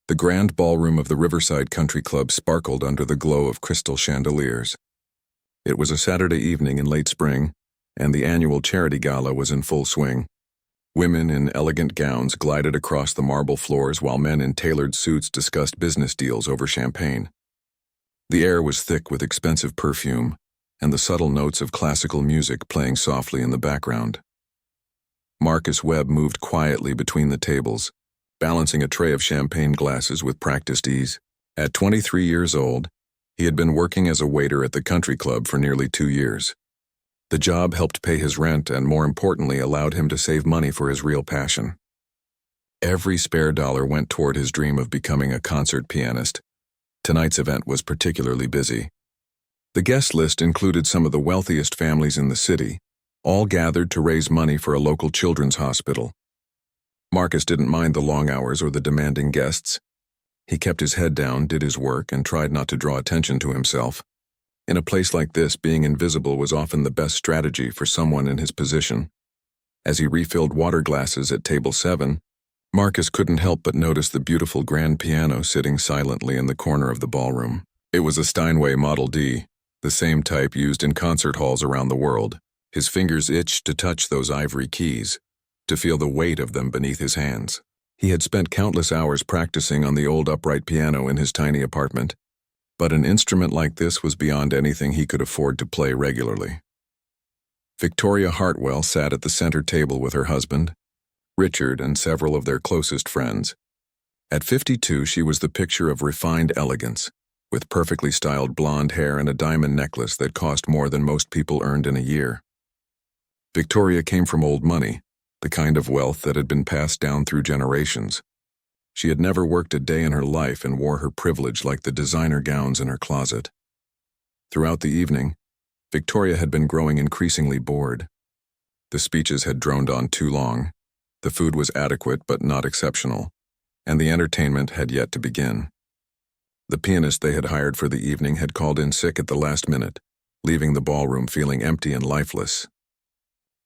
The grand ballroom of the Riverside Country Club sparkled under the glow of crystal chandeliers. It was a Saturday evening in late spring, and the annual charity gala was in full swing. Women in elegant gowns glided across the marble floors while men in tailored suits discussed business deals over champagne. The air was thick with expensive perfume, and the subtle notes of classical music playing softly in the background. Marcus Webb moved quietly between the tables, balancing a tray of champagne glasses with practiced ease. At 23 years old, he had been working as a waiter at the country club for nearly 2 years. The job helped pay his rent and, more importantly, allowed him to save money for his real passion. Every spare dollar went toward his dream of becoming a concert pianist. Tonight's event was particularly busy. The guest list included some of the wealthiest families in the city, all gathered to raise money for a local children's hospital. Marcus didn't mind the long hours or the demanding guests. He kept his head down, did his work, and tried not to draw attention to himself. In a place like this, being invisible was often the best strategy for someone in his position. As he refilled water glasses at table 7, Marcus couldn't help but notice the beautiful grand piano sitting silently in the corner of the ballroom. It was a Steinway Model D, the same type used in concert halls around the world. His fingers itched to touch those ivory keys, to feel the weight of them beneath his hands. He had spent countless hours practicing on the old upright piano in his tiny apartment, but an instrument like this was beyond anything he could afford to play regularly. Victoria Hartwell sat at the center table with her husband, Richard, and several of their closest friends. At 52, she was the picture of refined elegance, with perfectly styled blonde hair and a diamond necklace that cost more than most people earned in a year. Victoria came from old money, the kind of wealth that had been passed down through generations. She had never worked a day in her life and wore her privilege like the designer gowns in her closet. Throughout the evening, Victoria had been growing increasingly bored. The speeches had droned on too long, the food was adequate but not exceptional, and the entertainment had yet to begin. The pianist they had hired for the evening had called in sick at the last minute, leaving the ballroom feeling empty and lifeless.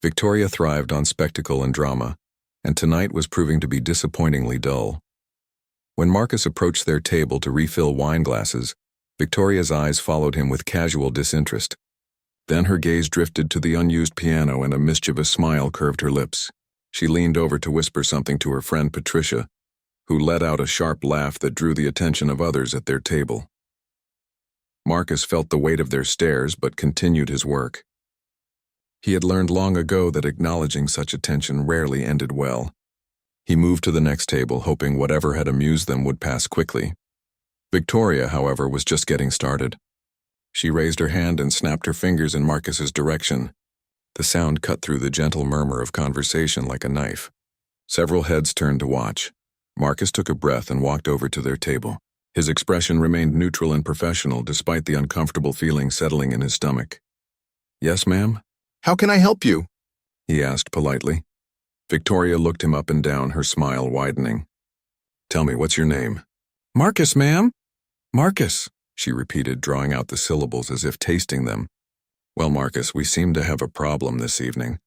Victoria thrived on spectacle and drama, and tonight was proving to be disappointingly dull. When Marcus approached their table to refill wine glasses, Victoria's eyes followed him with casual disinterest. Then her gaze drifted to the unused piano and a mischievous smile curved her lips. She leaned over to whisper something to her friend Patricia, who let out a sharp laugh that drew the attention of others at their table. Marcus felt the weight of their stares but continued his work. He had learned long ago that acknowledging such attention rarely ended well. He moved to the next table, hoping whatever had amused them would pass quickly. Victoria, however, was just getting started. She raised her hand and snapped her fingers in Marcus's direction. The sound cut through the gentle murmur of conversation like a knife. Several heads turned to watch. Marcus took a breath and walked over to their table. His expression remained neutral and professional despite the uncomfortable feeling settling in his stomach. "Yes, ma'am?" How can I help you? he asked politely. Victoria looked him up and down, her smile widening. "Tell me, what's your name?" Marcus, ma'am. "Marcus," she repeated, drawing out the syllables as if tasting them. "Well, Marcus, we seem to have a problem this evening.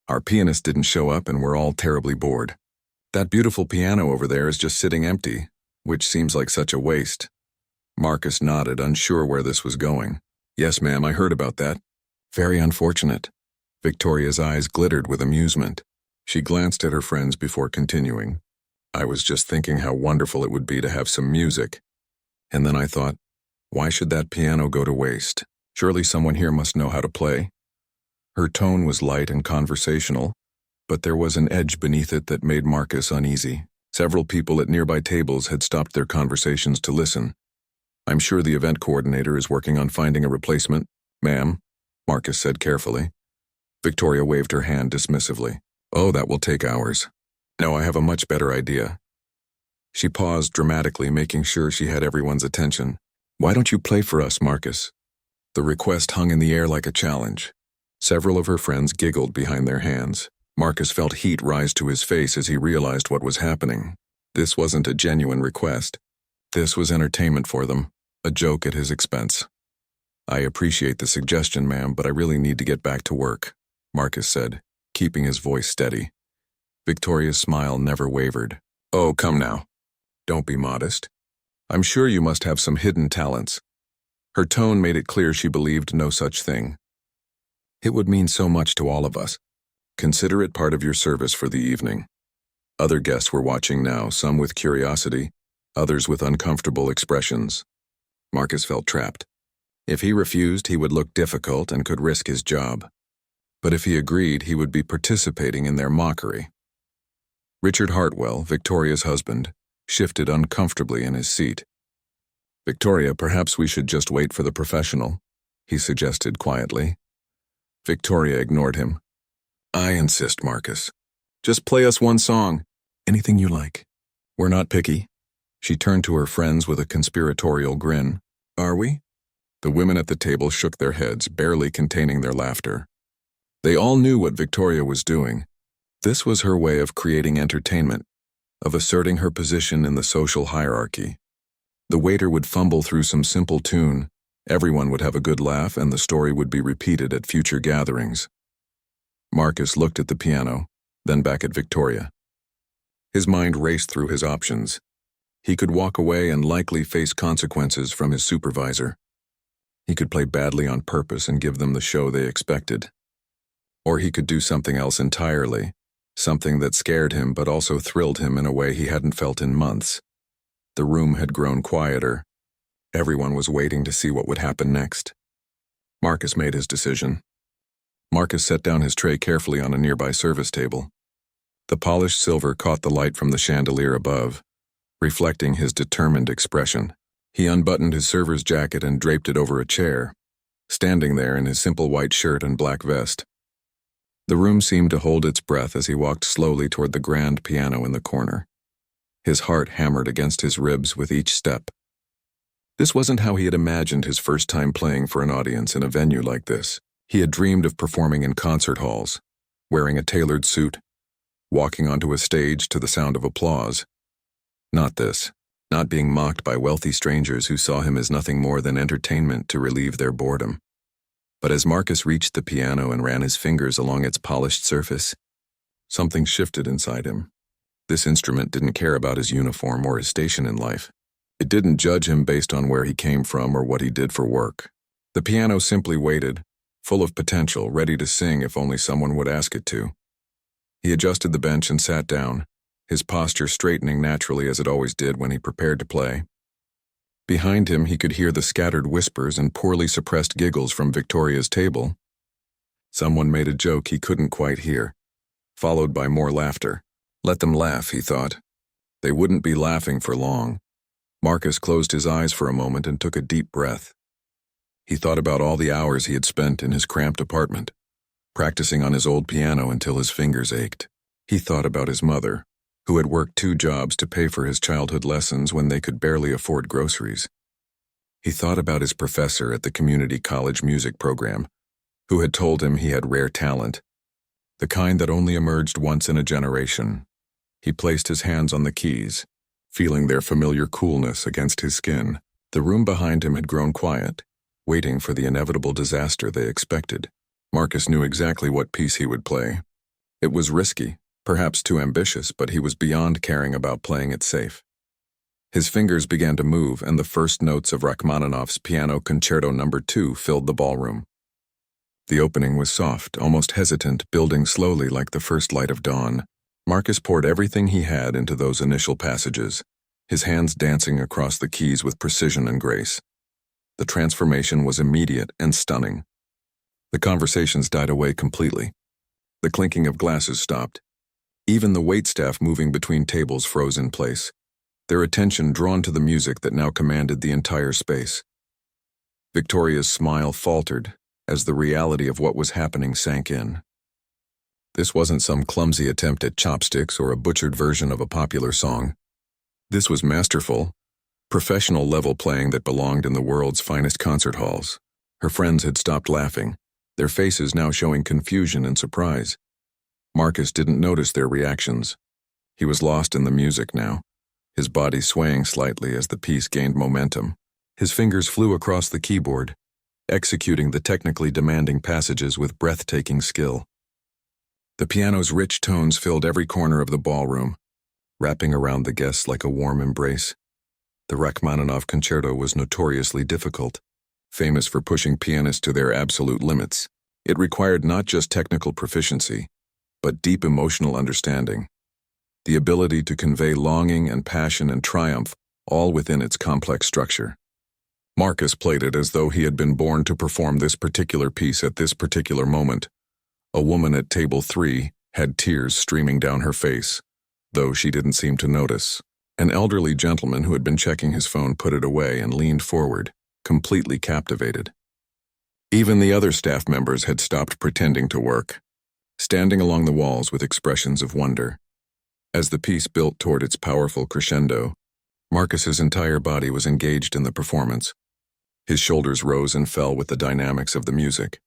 Our pianist didn't show up and we're all terribly bored. That beautiful piano over there is just sitting empty, which seems like such a waste." Marcus nodded, unsure where this was going. "Yes, ma'am, I heard about that. Very unfortunate." Victoria's eyes glittered with amusement. She glanced at her friends before continuing. "I was just thinking how wonderful it would be to have some music. And then I thought, why should that piano go to waste? Surely someone here must know how to play." Her tone was light and conversational, but there was an edge beneath it that made Marcus uneasy. Several people at nearby tables had stopped their conversations to listen. "I'm sure the event coordinator is working on finding a replacement, ma'am," Marcus said carefully. Victoria waved her hand dismissively. "Oh, that will take hours. No, I have a much better idea." She paused dramatically, making sure she had everyone's attention. "Why don't you play for us, Marcus?" The request hung in the air like a challenge. Several of her friends giggled behind their hands. Marcus felt heat rise to his face as he realized what was happening. This wasn't a genuine request. This was entertainment for them, a joke at his expense. "I appreciate the suggestion, ma'am, but I really need to get back to work," Marcus said, keeping his voice steady. Victoria's smile never wavered. "Oh, come now. Don't be modest. I'm sure you must have some hidden talents. Her tone made it clear she believed no such thing. It would mean so much to all of us. Consider it part of your service for the evening. Other guests were watching now, some with curiosity, others with uncomfortable expressions. Marcus felt trapped. If he refused, he would look difficult and could risk his job. But if he agreed, he would be participating in their mockery. Richard Hartwell, Victoria's husband, shifted uncomfortably in his seat. Victoria, perhaps we should just wait for the professional, he suggested quietly. Victoria ignored him. I insist, Marcus. Just play us one song. Anything you like. We're not picky. She turned to her friends with a conspiratorial grin. Are we? The women at the table shook their heads, barely containing their laughter. They all knew what Victoria was doing. This was her way of creating entertainment, of asserting her position in the social hierarchy. The waiter would fumble through some simple tune, everyone would have a good laugh, and the story would be repeated at future gatherings. Marcus looked at the piano, then back at Victoria. His mind raced through his options. He could walk away and likely face consequences from his supervisor. He could play badly on purpose and give them the show they expected. Or he could do something else entirely, something that scared him but also thrilled him in a way he hadn't felt in months. The room had grown quieter. Everyone was waiting to see what would happen next. Marcus made his decision. Marcus set down his tray carefully on a nearby service table. The polished silver caught the light from the chandelier above, reflecting his determined expression. He unbuttoned his server's jacket and draped it over a chair, standing there in his simple white shirt and black vest. The room seemed to hold its breath as he walked slowly toward the grand piano in the corner. His heart hammered against his ribs with each step. This wasn't how he had imagined his first time playing for an audience in a venue like this. He had dreamed of performing in concert halls, wearing a tailored suit, walking onto a stage to the sound of applause. Not this, not being mocked by wealthy strangers who saw him as nothing more than entertainment to relieve their boredom. But as Marcus reached the piano and ran his fingers along its polished surface, something shifted inside him. This instrument didn't care about his uniform or his station in life. It didn't judge him based on where he came from or what he did for work. The piano simply waited, full of potential, ready to sing if only someone would ask it to. He adjusted the bench and sat down, his posture straightening naturally as it always did when he prepared to play. Behind him, he could hear the scattered whispers and poorly suppressed giggles from Victoria's table. Someone made a joke he couldn't quite hear, followed by more laughter. Let them laugh, he thought. They wouldn't be laughing for long. Marcus closed his eyes for a moment and took a deep breath. He thought about all the hours he had spent in his cramped apartment, practicing on his old piano until his fingers ached. He thought about his mother, who had worked 2 jobs to pay for his childhood lessons when they could barely afford groceries. He thought about his professor at the community college music program, who had told him he had rare talent, the kind that only emerged once in a generation. He placed his hands on the keys, feeling their familiar coolness against his skin. The room behind him had grown quiet, waiting for the inevitable disaster they expected. Marcus knew exactly what piece he would play. It was risky, perhaps too ambitious, but he was beyond caring about playing it safe. His fingers began to move, and the first notes of Rachmaninoff's Piano Concerto No. 2 filled the ballroom. The opening was soft, almost hesitant, building slowly like the first light of dawn. Marcus poured everything he had into those initial passages, his hands dancing across the keys with precision and grace. The transformation was immediate and stunning. The conversations died away completely. The clinking of glasses stopped. Even the waitstaff moving between tables froze in place, their attention drawn to the music that now commanded the entire space. Victoria's smile faltered as the reality of what was happening sank in. This wasn't some clumsy attempt at chopsticks or a butchered version of a popular song. This was masterful, professional-level playing that belonged in the world's finest concert halls. Her friends had stopped laughing, their faces now showing confusion and surprise. Marcus didn't notice their reactions. He was lost in the music now, his body swaying slightly as the piece gained momentum. His fingers flew across the keyboard, executing the technically demanding passages with breathtaking skill. The piano's rich tones filled every corner of the ballroom, wrapping around the guests like a warm embrace. The Rachmaninoff Concerto was notoriously difficult, famous for pushing pianists to their absolute limits. It required not just technical proficiency, but deep emotional understanding, the ability to convey longing and passion and triumph all within its complex structure. Marcus played it as though he had been born to perform this particular piece at this particular moment. A woman at table 3 had tears streaming down her face, though she didn't seem to notice. An elderly gentleman who had been checking his phone put it away and leaned forward, completely captivated. Even the other staff members had stopped pretending to work, standing along the walls with expressions of wonder. As the piece built toward its powerful crescendo, Marcus's entire body was engaged in the performance. His shoulders rose and fell with the dynamics of the music.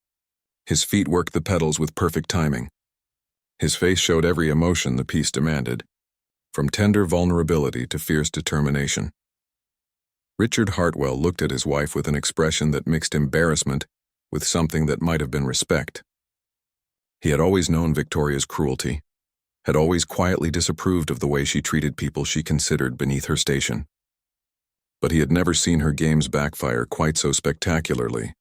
His feet worked the pedals with perfect timing. His face showed every emotion the piece demanded, from tender vulnerability to fierce determination. Richard Hartwell looked at his wife with an expression that mixed embarrassment with something that might have been respect. He had always known Victoria's cruelty, had always quietly disapproved of the way she treated people she considered beneath her station. But he had never seen her games backfire quite so spectacularly.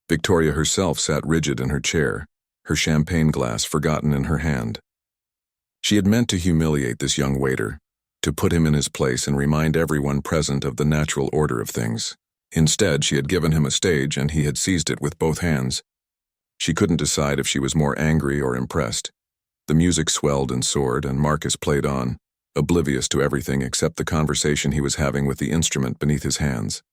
Victoria herself sat rigid in her chair, her champagne glass forgotten in her hand. She had meant to humiliate this young waiter, to put him in his place and remind everyone present of the natural order of things. Instead, she had given him a stage and he had seized it with both hands. She couldn't decide if she was more angry or impressed. The music swelled and soared, and Marcus played on, oblivious to everything except the conversation he was having with the instrument beneath his hands.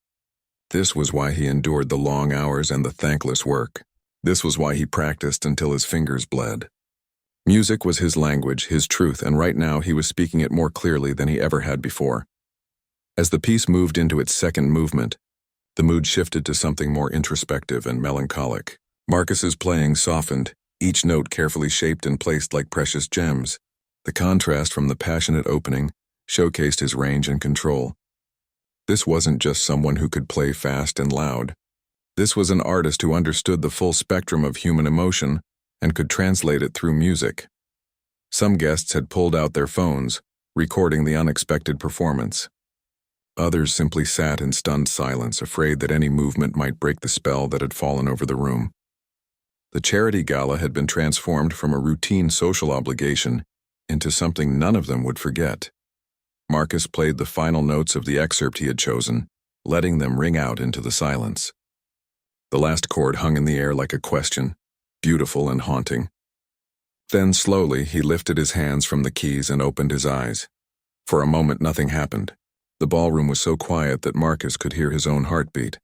This was why he endured the long hours and the thankless work. This was why he practiced until his fingers bled. Music was his language, his truth, and right now he was speaking it more clearly than he ever had before. As the piece moved into its second movement, the mood shifted to something more introspective and melancholic. Marcus's playing softened, each note carefully shaped and placed like precious gems. The contrast from the passionate opening showcased his range and control. This wasn't just someone who could play fast and loud. This was an artist who understood the full spectrum of human emotion and could translate it through music. Some guests had pulled out their phones, recording the unexpected performance. Others simply sat in stunned silence, afraid that any movement might break the spell that had fallen over the room. The charity gala had been transformed from a routine social obligation into something none of them would forget. Marcus played the final notes of the excerpt he had chosen, letting them ring out into the silence. The last chord hung in the air like a question, beautiful and haunting. Then slowly he lifted his hands from the keys and opened his eyes. For a moment nothing happened. The ballroom was so quiet that Marcus could hear his own heartbeat.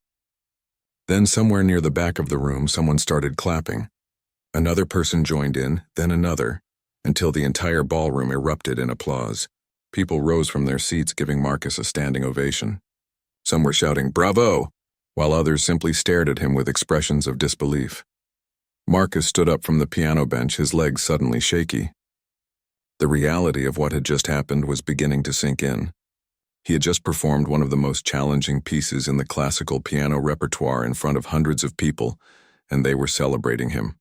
Then somewhere near the back of the room someone started clapping. Another person joined in, then another, until the entire ballroom erupted in applause. People rose from their seats, giving Marcus a standing ovation. Some were shouting, "Bravo!" while others simply stared at him with expressions of disbelief. Marcus stood up from the piano bench, his legs suddenly shaky. The reality of what had just happened was beginning to sink in. He had just performed one of the most challenging pieces in the classical piano repertoire in front of hundreds of people, and they were celebrating him.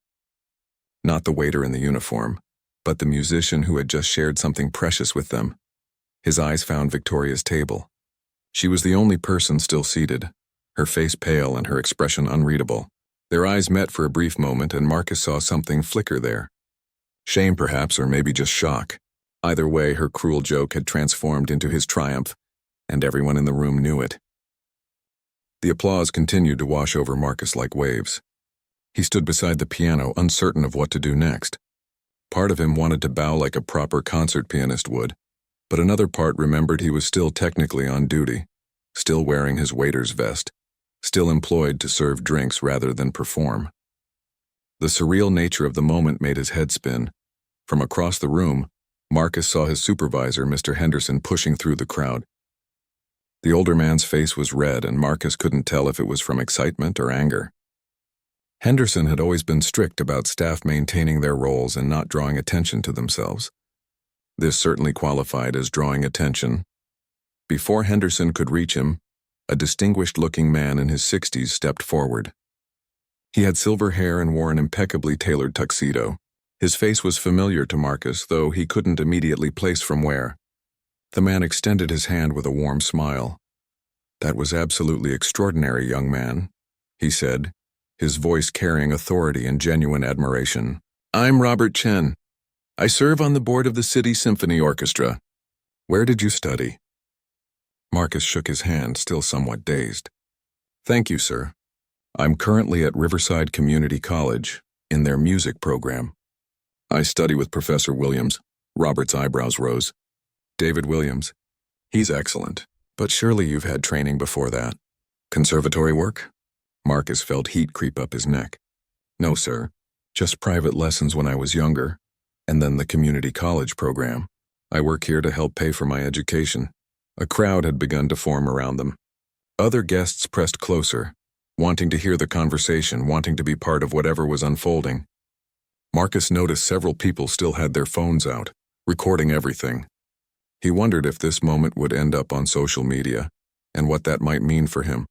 Not the waiter in the uniform, but the musician who had just shared something precious with them. His eyes found Victoria's table. She was the only person still seated, her face pale and her expression unreadable. Their eyes met for a brief moment, and Marcus saw something flicker there. Shame, perhaps, or maybe just shock. Either way, her cruel joke had transformed into his triumph, and everyone in the room knew it. The applause continued to wash over Marcus like waves. He stood beside the piano, uncertain of what to do next. Part of him wanted to bow like a proper concert pianist would, but another part remembered he was still technically on duty, still wearing his waiter's vest, still employed to serve drinks rather than perform. The surreal nature of the moment made his head spin. From across the room, Marcus saw his supervisor, Mr. Henderson, pushing through the crowd. The older man's face was red, and Marcus couldn't tell if it was from excitement or anger. Henderson had always been strict about staff maintaining their roles and not drawing attention to themselves. This certainly qualified as drawing attention. Before Henderson could reach him, a distinguished-looking man in his 60s stepped forward. He had silver hair and wore an impeccably tailored tuxedo. His face was familiar to Marcus, though he couldn't immediately place from where. The man extended his hand with a warm smile. "That was absolutely extraordinary, young man," he said, his voice carrying authority and genuine admiration. "I'm Robert Chen. I serve on the board of the City Symphony Orchestra. Where did you study?" Marcus shook his hand, still somewhat dazed. "Thank you, sir. I'm currently at Riverside Community College, in their music program. I study with Professor Williams." Robert's eyebrows rose. "David Williams. He's excellent. But surely you've had training before that. Conservatory work?" Marcus felt heat creep up his neck. "No, sir. Just private lessons when I was younger, and then the community college program. I work here to help pay for my education." A crowd had begun to form around them. Other guests pressed closer, wanting to hear the conversation, wanting to be part of whatever was unfolding. Marcus noticed several people still had their phones out, recording everything. He wondered if this moment would end up on social media, and what that might mean for him.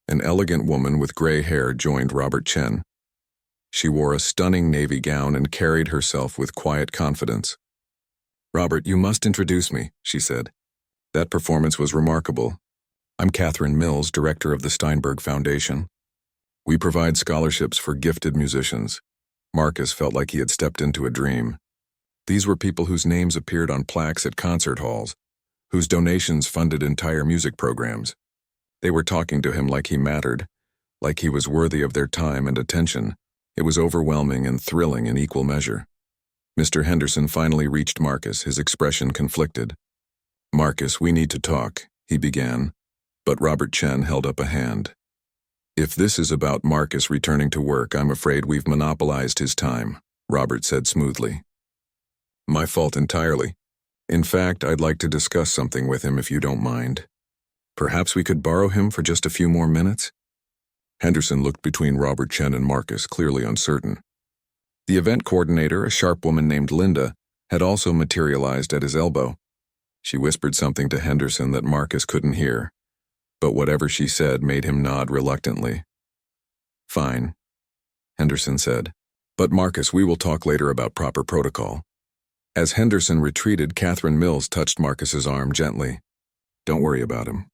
An elegant woman with gray hair joined Robert Chen. She wore a stunning navy gown and carried herself with quiet confidence. "Robert, you must introduce me," she said. "That performance was remarkable. I'm Catherine Mills, director of the Steinberg Foundation. We provide scholarships for gifted musicians." Marcus felt like he had stepped into a dream. These were people whose names appeared on plaques at concert halls, whose donations funded entire music programs. They were talking to him like he mattered, like he was worthy of their time and attention. It was overwhelming and thrilling in equal measure. Mr. Henderson finally reached Marcus, his expression conflicted. "Marcus, we need to talk," he began, but Robert Chen held up a hand. "If this is about Marcus returning to work, I'm afraid we've monopolized his time," Robert said smoothly. "My fault entirely. In fact, I'd like to discuss something with him if you don't mind. Perhaps we could borrow him for just a few more minutes?" Henderson looked between Robert Chen and Marcus, clearly uncertain. The event coordinator, a sharp woman named Linda, had also materialized at his elbow. She whispered something to Henderson that Marcus couldn't hear, but whatever she said made him nod reluctantly. "Fine," Henderson said. "But Marcus, we will talk later about proper protocol." As Henderson retreated, Catherine Mills touched Marcus's arm gently. "Don't worry about him.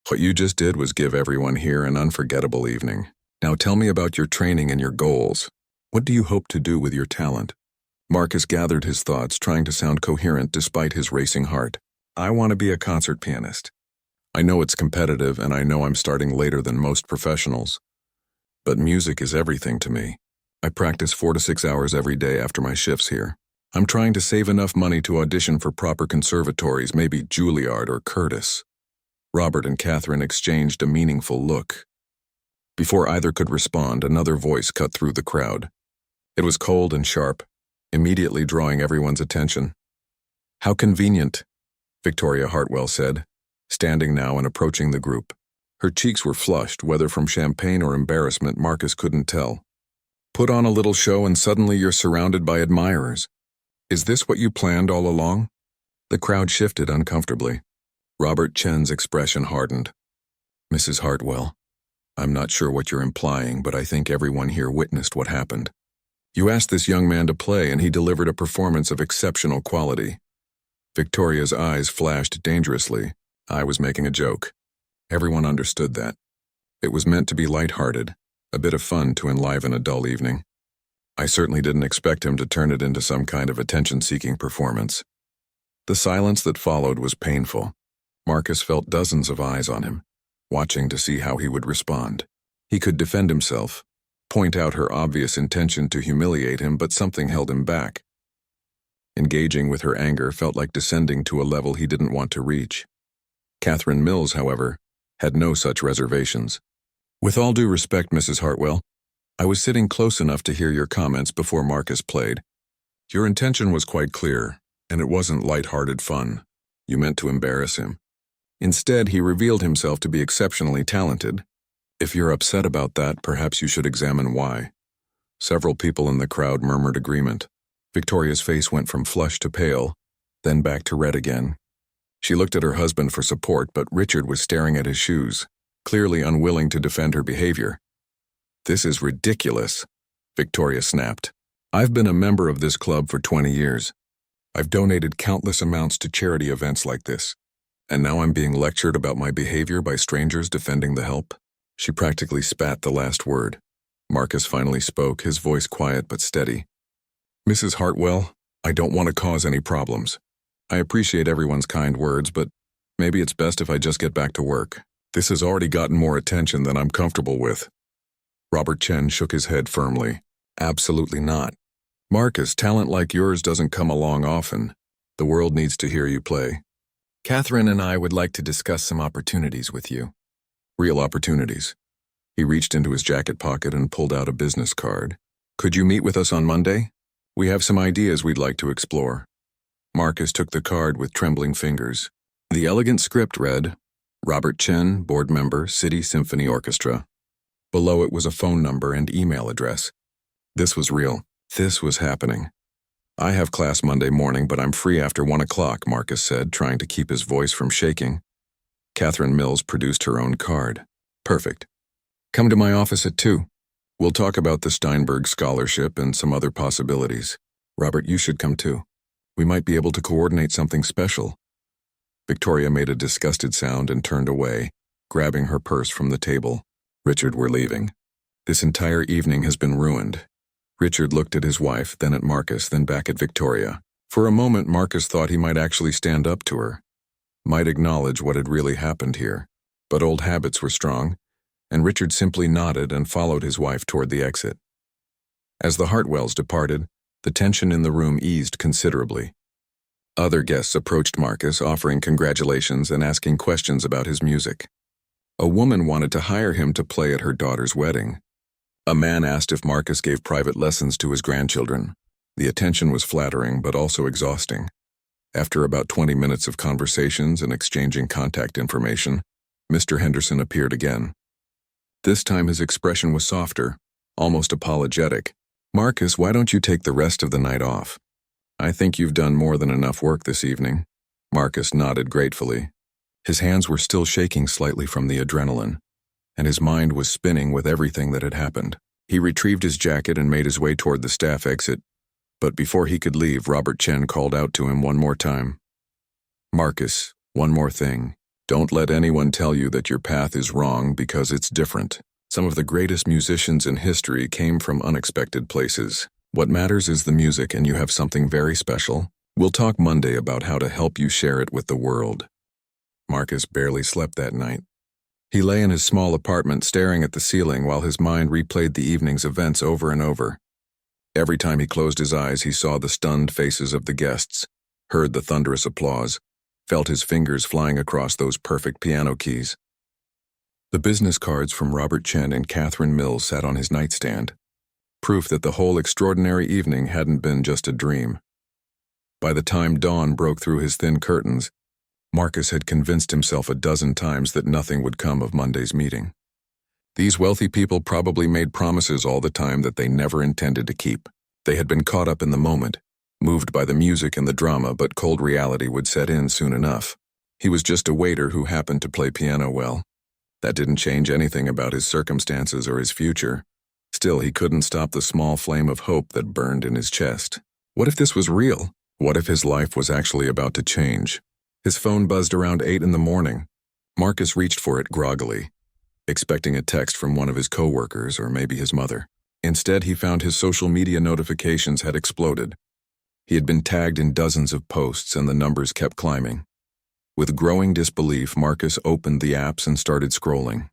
What you just did was give everyone here an unforgettable evening. Now tell me about your training and your goals. What do you hope to do with your talent?" Marcus gathered his thoughts, trying to sound coherent despite his racing heart. "I want to be a concert pianist. I know it's competitive, and I know I'm starting later than most professionals. But music is everything to me. I practice 4 to 6 hours every day after my shifts here. I'm trying to save enough money to audition for proper conservatories, maybe Juilliard or Curtis." Robert and Catherine exchanged a meaningful look. Before either could respond, another voice cut through the crowd. It was cold and sharp, immediately drawing everyone's attention. "How convenient," Victoria Hartwell said, standing now and approaching the group. Her cheeks were flushed, whether from champagne or embarrassment, Marcus couldn't tell. "Put on a little show and suddenly you're surrounded by admirers. Is this what you planned all along?" The crowd shifted uncomfortably. Robert Chen's expression hardened. "Mrs. Hartwell, I'm not sure what you're implying, but I think everyone here witnessed what happened. You asked this young man to play, and he delivered a performance of exceptional quality." Victoria's eyes flashed dangerously. "I was making a joke. Everyone understood that. It was meant to be lighthearted, a bit of fun to enliven a dull evening. I certainly didn't expect him to turn it into some kind of attention-seeking performance." The silence that followed was painful. Marcus felt dozens of eyes on him, watching to see how he would respond. He could defend himself, point out her obvious intention to humiliate him, but something held him back. Engaging with her anger felt like descending to a level he didn't want to reach. Catherine Mills, however, had no such reservations. "With all due respect, Mrs. Hartwell, I was sitting close enough to hear your comments before Marcus played. Your intention was quite clear, and it wasn't light-hearted fun. You meant to embarrass him. Instead, he revealed himself to be exceptionally talented. If you're upset about that, perhaps you should examine why." Several people in the crowd murmured agreement. Victoria's face went from flush to pale, then back to red again. She looked at her husband for support, but Richard was staring at his shoes, clearly unwilling to defend her behavior. "This is ridiculous," Victoria snapped. "I've been a member of this club for 20 years. I've donated countless amounts to charity events like this, and now I'm being lectured about my behavior by strangers defending the help." She practically spat the last word. Marcus finally spoke, his voice quiet but steady. "Mrs. Hartwell, I don't want to cause any problems. I appreciate everyone's kind words, but maybe it's best if I just get back to work. This has already gotten more attention than I'm comfortable with." Robert Chen shook his head firmly. "Absolutely not. Marcus, talent like yours doesn't come along often. The world needs to hear you play. Catherine and I would like to discuss some opportunities with you." "Real opportunities." He reached into his jacket pocket and pulled out a business card. "Could you meet with us on Monday? We have some ideas we'd like to explore." Marcus took the card with trembling fingers. The elegant script read, "Robert Chen, board member, City Symphony Orchestra." Below it was a phone number and email address. This was real. This was happening. "I have class Monday morning, but I'm free after 1 o'clock, Marcus said, trying to keep his voice from shaking. Catherine Mills produced her own card. "Perfect. Come to my office at 2. We'll talk about the Steinberg Scholarship and some other possibilities. Robert, you should come too. We might be able to coordinate something special." Victoria made a disgusted sound and turned away, grabbing her purse from the table. "Richard, we're leaving. This entire evening has been ruined." Richard looked at his wife, then at Marcus, then back at Victoria. For a moment, Marcus thought he might actually stand up to her, might acknowledge what had really happened here. But old habits were strong, and Richard simply nodded and followed his wife toward the exit. As the Hartwells departed, the tension in the room eased considerably. Other guests approached Marcus, offering congratulations and asking questions about his music. A woman wanted to hire him to play at her daughter's wedding. A man asked if Marcus gave private lessons to his grandchildren. The attention was flattering but also exhausting. After about 20 minutes of conversations and exchanging contact information, Mr. Henderson appeared again. This time his expression was softer, almost apologetic. "Marcus, why don't you take the rest of the night off? I think you've done more than enough work this evening." Marcus nodded gratefully. His hands were still shaking slightly from the adrenaline, and his mind was spinning with everything that had happened. He retrieved his jacket and made his way toward the staff exit, but before he could leave, Robert Chen called out to him one more time. "Marcus, one more thing. Don't let anyone tell you that your path is wrong because it's different. Some of the greatest musicians in history came from unexpected places. What matters is the music, and you have something very special. We'll talk Monday about how to help you share it with the world." Marcus barely slept that night. He lay in his small apartment staring at the ceiling while his mind replayed the evening's events over and over. Every time he closed his eyes, he saw the stunned faces of the guests, heard the thunderous applause, felt his fingers flying across those perfect piano keys. The business cards from Robert Chen and Catherine Mills sat on his nightstand, proof that the whole extraordinary evening hadn't been just a dream. By the time dawn broke through his thin curtains, Marcus had convinced himself a dozen times that nothing would come of Monday's meeting. These wealthy people probably made promises all the time that they never intended to keep. They had been caught up in the moment, moved by the music and the drama, but cold reality would set in soon enough. He was just a waiter who happened to play piano well. That didn't change anything about his circumstances or his future. Still, he couldn't stop the small flame of hope that burned in his chest. What if this was real? What if his life was actually about to change? His phone buzzed around 8 in the morning. Marcus reached for it groggily, expecting a text from one of his co-workers or maybe his mother. Instead, he found his social media notifications had exploded. He had been tagged in dozens of posts and the numbers kept climbing. With growing disbelief, Marcus opened the apps and started scrolling.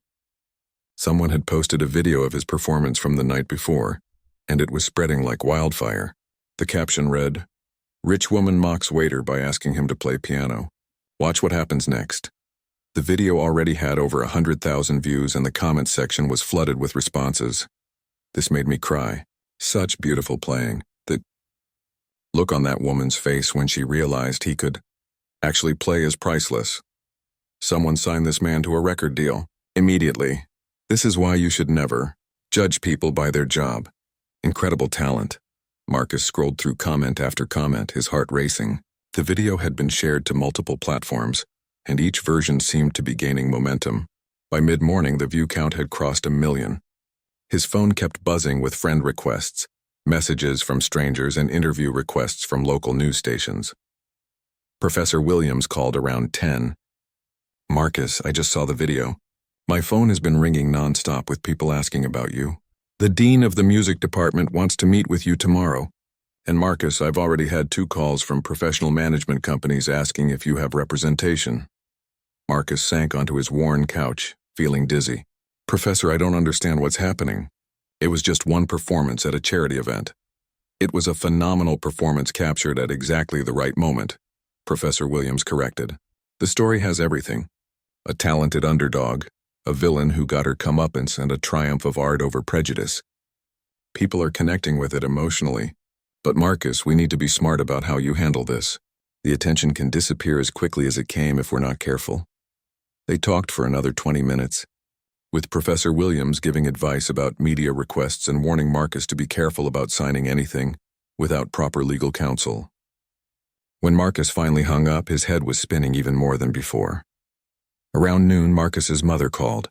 Someone had posted a video of his performance from the night before, and it was spreading like wildfire. The caption read, "Rich woman mocks waiter by asking him to play piano. Watch what happens next." The video already had over 100,000 views and the comments section was flooded with responses. This made me cry. Such beautiful playing. The look on that woman's face when she realized he could actually play is priceless. Someone signed this man to a record deal. Immediately. This is why you should never judge people by their job. Incredible talent. Marcus scrolled through comment after comment, his heart racing. The video had been shared to multiple platforms, and each version seemed to be gaining momentum. By mid-morning, the view count had crossed 1 million. His phone kept buzzing with friend requests, messages from strangers, and interview requests from local news stations. Professor Williams called around 10. "Marcus, I just saw the video. My phone has been ringing nonstop with people asking about you. The dean of the music department wants to meet with you tomorrow. And Marcus, I've already had 2 calls from professional management companies asking if you have representation." Marcus sank onto his worn couch, feeling dizzy. "Professor, I don't understand what's happening. It was just one performance at a charity event." "It was a phenomenal performance captured at exactly the right moment," Professor Williams corrected. "The story has everything. A talented underdog, a villain who got her comeuppance, and a triumph of art over prejudice. People are connecting with it emotionally. But Marcus, we need to be smart about how you handle this. The attention can disappear as quickly as it came if we're not careful." They talked for another 20 minutes, with Professor Williams giving advice about media requests and warning Marcus to be careful about signing anything without proper legal counsel. When Marcus finally hung up, his head was spinning even more than before. Around noon, Marcus's mother called.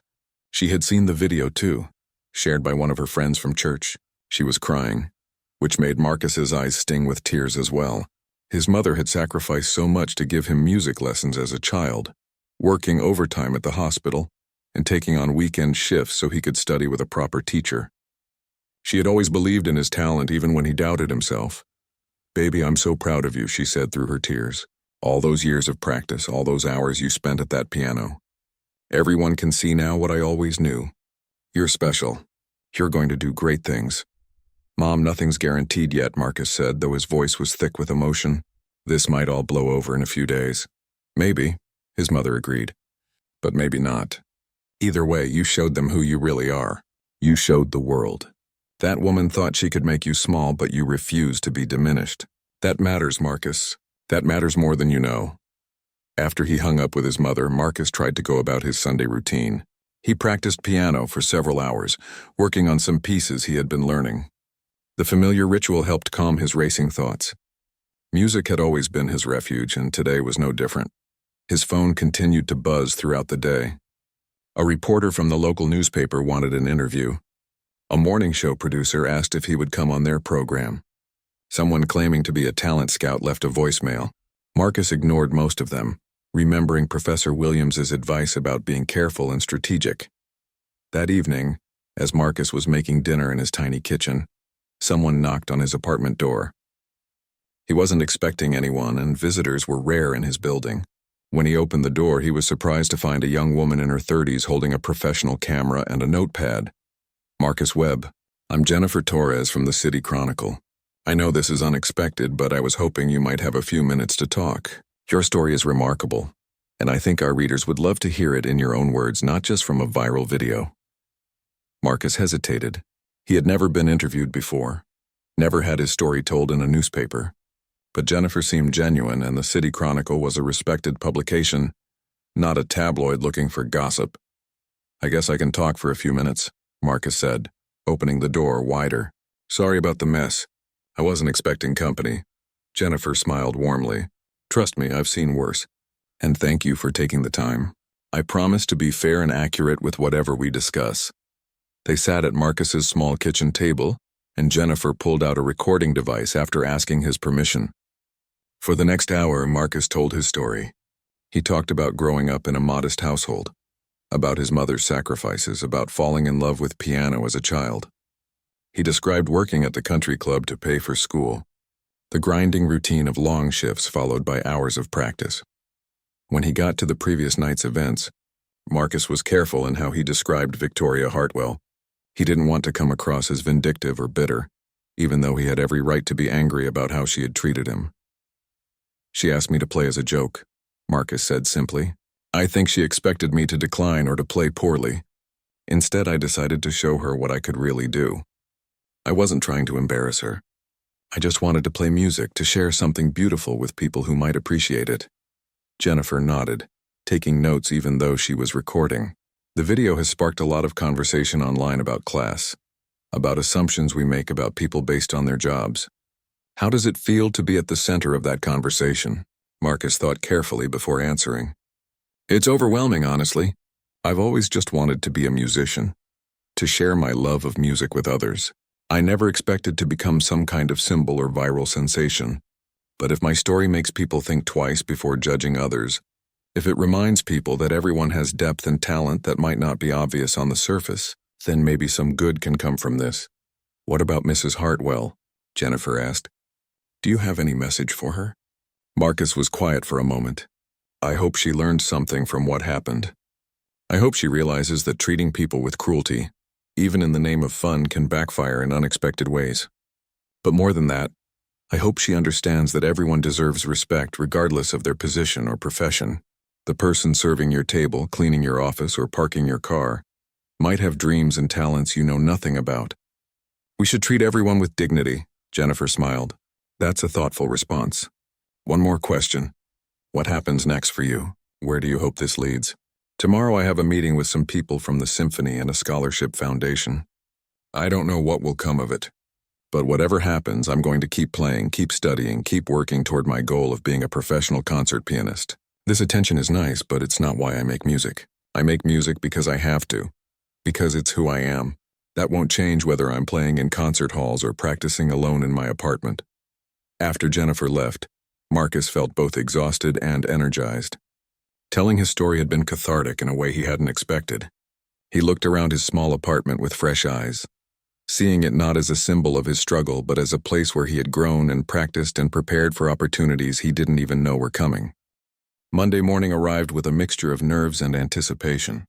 She had seen the video too, shared by one of her friends from church. She was crying, which made Marcus's eyes sting with tears as well. His mother had sacrificed so much to give him music lessons as a child, working overtime at the hospital, and taking on weekend shifts so he could study with a proper teacher. She had always believed in his talent even when he doubted himself. "Baby, I'm so proud of you," she said through her tears. "All those years of practice, all those hours you spent at that piano. Everyone can see now what I always knew. You're special. You're going to do great things." "Mom, nothing's guaranteed yet," Marcus said, though his voice was thick with emotion. "This might all blow over in a few days." "Maybe," his mother agreed. "But maybe not. Either way, you showed them who you really are. You showed the world. That woman thought she could make you small, but you refused to be diminished. That matters, Marcus. That matters more than you know." After he hung up with his mother, Marcus tried to go about his Sunday routine. He practiced piano for several hours, working on some pieces he had been learning. The familiar ritual helped calm his racing thoughts. Music had always been his refuge, and today was no different. His phone continued to buzz throughout the day. A reporter from the local newspaper wanted an interview. A morning show producer asked if he would come on their program. Someone claiming to be a talent scout left a voicemail. Marcus ignored most of them, remembering Professor Williams's advice about being careful and strategic. That evening, as Marcus was making dinner in his tiny kitchen, someone knocked on his apartment door. He wasn't expecting anyone, and visitors were rare in his building. When he opened the door, he was surprised to find a young woman in her 30s holding a professional camera and a notepad. "Marcus Webb, I'm Jennifer Torres from the City Chronicle. I know this is unexpected, but I was hoping you might have a few minutes to talk. Your story is remarkable, and I think our readers would love to hear it in your own words, not just from a viral video." Marcus hesitated. He had never been interviewed before, never had his story told in a newspaper. But Jennifer seemed genuine, and the City Chronicle was a respected publication, not a tabloid looking for gossip. "I guess I can talk for a few minutes," Marcus said, opening the door wider. "Sorry about the mess. I wasn't expecting company." Jennifer smiled warmly. "Trust me, I've seen worse. And thank you for taking the time. I promise to be fair and accurate with whatever we discuss." They sat at Marcus's small kitchen table, and Jennifer pulled out a recording device after asking his permission. For the next hour, Marcus told his story. He talked about growing up in a modest household, about his mother's sacrifices, about falling in love with piano as a child. He described working at the country club to pay for school, the grinding routine of long shifts followed by hours of practice. When he got to the previous night's events, Marcus was careful in how he described Victoria Hartwell. He didn't want to come across as vindictive or bitter, even though he had every right to be angry about how she had treated him. "She asked me to play as a joke," Marcus said simply. "I think she expected me to decline or to play poorly. Instead, I decided to show her what I could really do. I wasn't trying to embarrass her. I just wanted to play music, to share something beautiful with people who might appreciate it." Jennifer nodded, taking notes even though she was recording. The video has sparked a lot of conversation online about class, about assumptions we make about people based on their jobs. How does it feel to be at the center of that conversation? Marcus thought carefully before answering. "It's overwhelming, honestly. I've always just wanted to be a musician, to share my love of music with others. I never expected to become some kind of symbol or viral sensation. But if my story makes people think twice before judging others, if it reminds people that everyone has depth and talent that might not be obvious on the surface, then maybe some good can come from this. What about Mrs. Hartwell? Jennifer asked. Do you have any message for her? Marcus was quiet for a moment. I hope she learned something from what happened. I hope she realizes that treating people with cruelty, even in the name of fun, can backfire in unexpected ways. But more than that, I hope she understands that everyone deserves respect regardless of their position or profession. The person serving your table, cleaning your office, or parking your car might have dreams and talents you know nothing about. We should treat everyone with dignity, Jennifer smiled. That's a thoughtful response. One more question. What happens next for you? Where do you hope this leads? Tomorrow I have a meeting with some people from the symphony and a scholarship foundation. I don't know what will come of it. But whatever happens, I'm going to keep playing, keep studying, keep working toward my goal of being a professional concert pianist. This attention is nice, but it's not why I make music. I make music because I have to. Because it's who I am. That won't change whether I'm playing in concert halls or practicing alone in my apartment. After Jennifer left, Marcus felt both exhausted and energized. Telling his story had been cathartic in a way he hadn't expected. He looked around his small apartment with fresh eyes, seeing it not as a symbol of his struggle but as a place where he had grown and practiced and prepared for opportunities he didn't even know were coming. Monday morning arrived with a mixture of nerves and anticipation.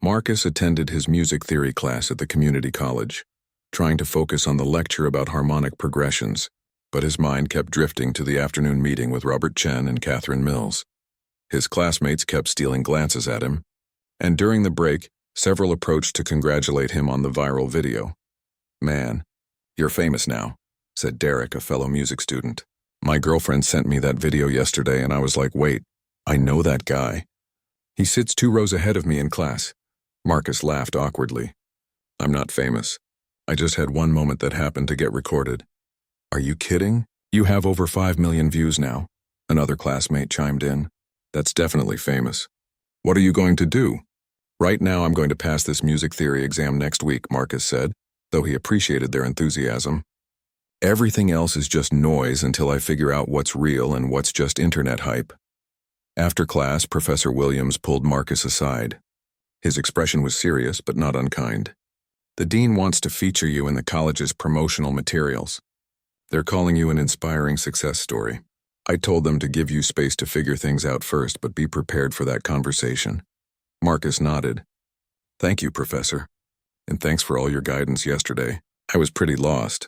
Marcus attended his music theory class at the community college, trying to focus on the lecture about harmonic progressions, but his mind kept drifting to the afternoon meeting with Robert Chen and Catherine Mills. His classmates kept stealing glances at him, and during the break, several approached to congratulate him on the viral video. Man, you're famous now, said Derek, a fellow music student. My girlfriend sent me that video yesterday and I was like, wait, I know that guy. He sits 2 rows ahead of me in class. Marcus laughed awkwardly. I'm not famous. I just had one moment that happened to get recorded. Are you kidding? You have over 5 million views now. Another classmate chimed in. That's definitely famous. What are you going to do? Right now I'm going to pass this music theory exam next week, Marcus said, though he appreciated their enthusiasm. Everything else is just noise until I figure out what's real and what's just internet hype. After class, Professor Williams pulled Marcus aside. His expression was serious but not unkind. The dean wants to feature you in the college's promotional materials. They're calling you an inspiring success story. I told them to give you space to figure things out first, but be prepared for that conversation. Marcus nodded. Thank you, Professor. And thanks for all your guidance yesterday. I was pretty lost.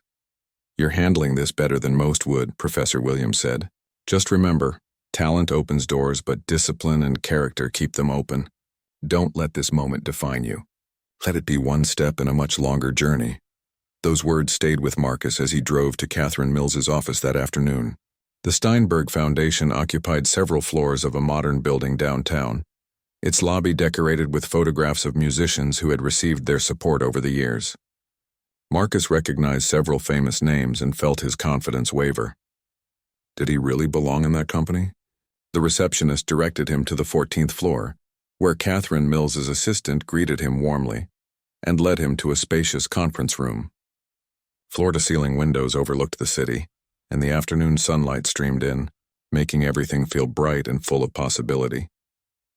You're handling this better than most would, Professor Williams said. Just remember, talent opens doors, but discipline and character keep them open. Don't let this moment define you. Let it be one step in a much longer journey. Those words stayed with Marcus as he drove to Catherine Mills's office that afternoon. The Steinberg Foundation occupied several floors of a modern building downtown, its lobby decorated with photographs of musicians who had received their support over the years. Marcus recognized several famous names and felt his confidence waver. Did he really belong in that company? The receptionist directed him to the 14th floor, where Catherine Mills's assistant greeted him warmly and led him to a spacious conference room. Floor-to-ceiling windows overlooked the city, and the afternoon sunlight streamed in, making everything feel bright and full of possibility.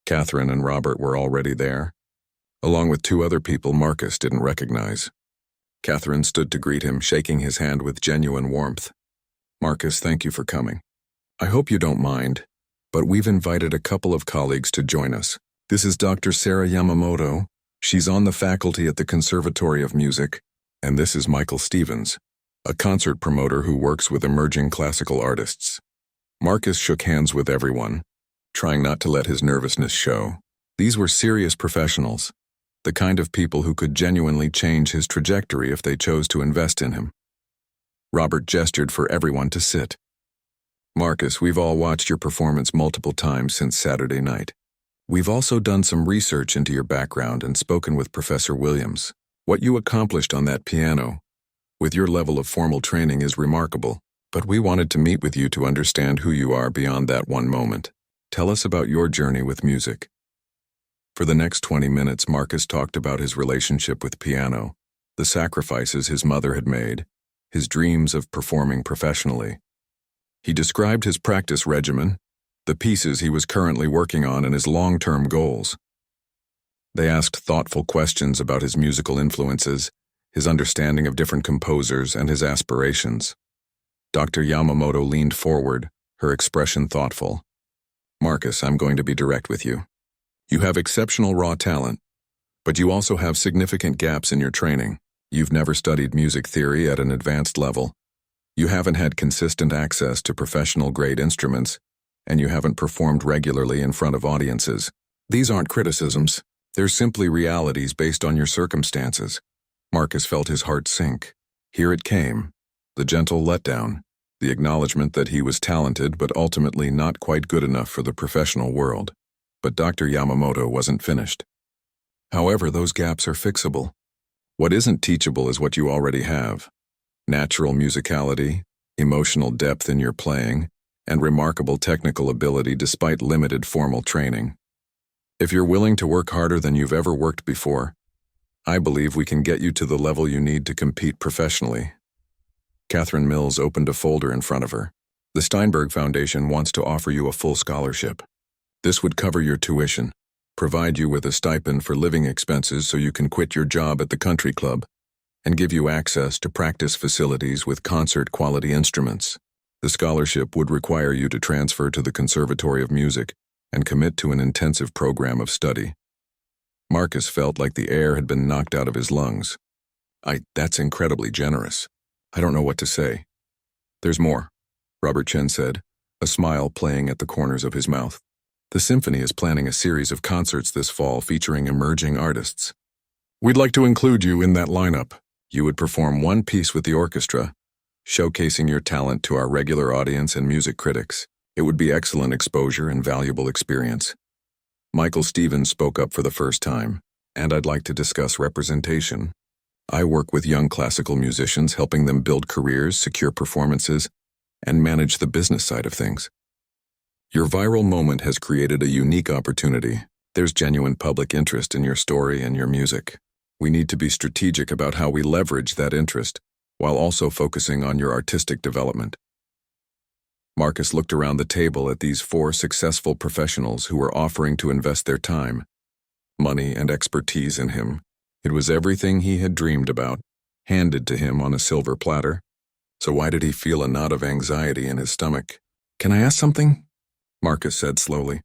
Catherine and Robert were already there, along with 2 other people Marcus didn't recognize. Catherine stood to greet him, shaking his hand with genuine warmth. Marcus, thank you for coming. I hope you don't mind, but we've invited a couple of colleagues to join us. This is Dr. Sarah Yamamoto. She's on the faculty at the Conservatory of Music. And this is Michael Stevens, a concert promoter who works with emerging classical artists. Marcus shook hands with everyone, trying not to let his nervousness show. These were serious professionals, the kind of people who could genuinely change his trajectory if they chose to invest in him. Robert gestured for everyone to sit. Marcus, we've all watched your performance multiple times since Saturday night. We've also done some research into your background and spoken with Professor Williams. What you accomplished on that piano, with your level of formal training, is remarkable, but we wanted to meet with you to understand who you are beyond that one moment. Tell us about your journey with music. For the next 20 minutes, Marcus talked about his relationship with piano, the sacrifices his mother had made, his dreams of performing professionally. He described his practice regimen, the pieces he was currently working on, and his long-term goals. They asked thoughtful questions about his musical influences, his understanding of different composers, and his aspirations. Dr. Yamamoto leaned forward, her expression thoughtful. "Marcus, I'm going to be direct with you. You have exceptional raw talent, but you also have significant gaps in your training. You've never studied music theory at an advanced level. You haven't had consistent access to professional-grade instruments, and you haven't performed regularly in front of audiences. These aren't criticisms. They're simply realities based on your circumstances." Marcus felt his heart sink. Here it came, the gentle letdown, the acknowledgement that he was talented but ultimately not quite good enough for the professional world. But Dr. Yamamoto wasn't finished. "However, those gaps are fixable. What isn't teachable is what you already have: natural musicality, emotional depth in your playing, and remarkable technical ability despite limited formal training. If you're willing to work harder than you've ever worked before, I believe we can get you to the level you need to compete professionally." Catherine Mills opened a folder in front of her. "The Steinberg Foundation wants to offer you a full scholarship. This would cover your tuition, provide you with a stipend for living expenses so you can quit your job at the country club, and give you access to practice facilities with concert-quality instruments. The scholarship would require you to transfer to the Conservatory of Music and commit to an intensive program of study." Marcus felt like the air had been knocked out of his lungs. That's incredibly generous. I don't know what to say." "There's more," Robert Chen said, a smile playing at the corners of his mouth. "The symphony is planning a series of concerts this fall featuring emerging artists. We'd like to include you in that lineup. You would perform one piece with the orchestra, showcasing your talent to our regular audience and music critics. It would be excellent exposure and valuable experience." Michael Stevens spoke up for the first time. "And I'd like to discuss representation. I work with young classical musicians, helping them build careers, secure performances, and manage the business side of things. Your viral moment has created a unique opportunity. There's genuine public interest in your story and your music. We need to be strategic about how we leverage that interest, while also focusing on your artistic development." Marcus looked around the table at these 4 successful professionals who were offering to invest their time, money, and expertise in him. It was everything he had dreamed about, handed to him on a silver platter. So why did he feel a knot of anxiety in his stomach? "Can I ask something?" Marcus said slowly.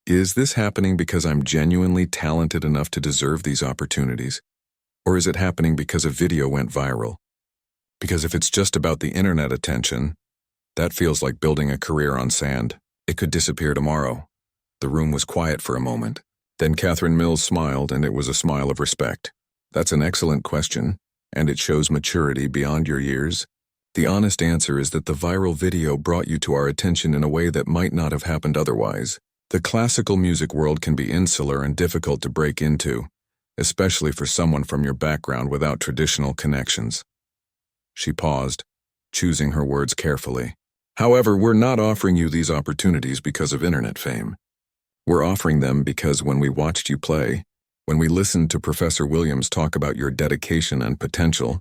"Is this happening because I'm genuinely talented enough to deserve these opportunities? Or is it happening because a video went viral? Because if it's just about the internet attention, that feels like building a career on sand. It could disappear tomorrow." The room was quiet for a moment. Then Catherine Mills smiled, and it was a smile of respect. "That's an excellent question, and it shows maturity beyond your years. The honest answer is that the viral video brought you to our attention in a way that might not have happened otherwise. The classical music world can be insular and difficult to break into, especially for someone from your background without traditional connections." She paused, choosing her words carefully. "However, we're not offering you these opportunities because of internet fame. We're offering them because when we watched you play, when we listened to Professor Williams talk about your dedication and potential,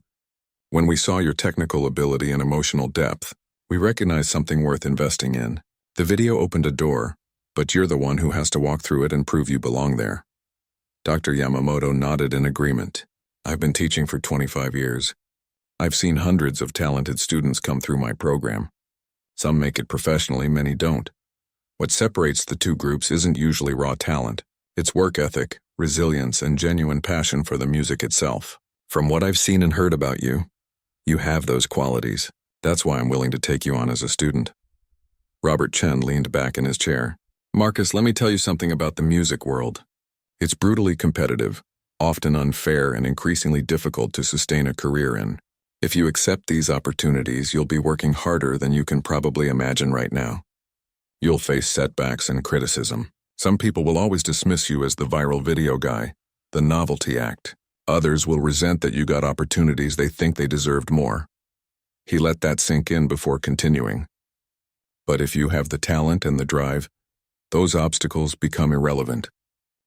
when we saw your technical ability and emotional depth, we recognized something worth investing in. The video opened a door, but you're the one who has to walk through it and prove you belong there." Dr. Yamamoto nodded in agreement. "I've been teaching for 25 years. I've seen hundreds of talented students come through my program. Some make it professionally, many don't. What separates the two groups isn't usually raw talent. It's work ethic, resilience, and genuine passion for the music itself. From what I've seen and heard about you, you have those qualities. That's why I'm willing to take you on as a student." Robert Chen leaned back in his chair. "Marcus, let me tell you something about the music world. It's brutally competitive, often unfair, and increasingly difficult to sustain a career in. If you accept these opportunities, you'll be working harder than you can probably imagine right now. You'll face setbacks and criticism. Some people will always dismiss you as the viral video guy, the novelty act. Others will resent that you got opportunities they think they deserved more." He let that sink in before continuing. "But if you have the talent and the drive, those obstacles become irrelevant.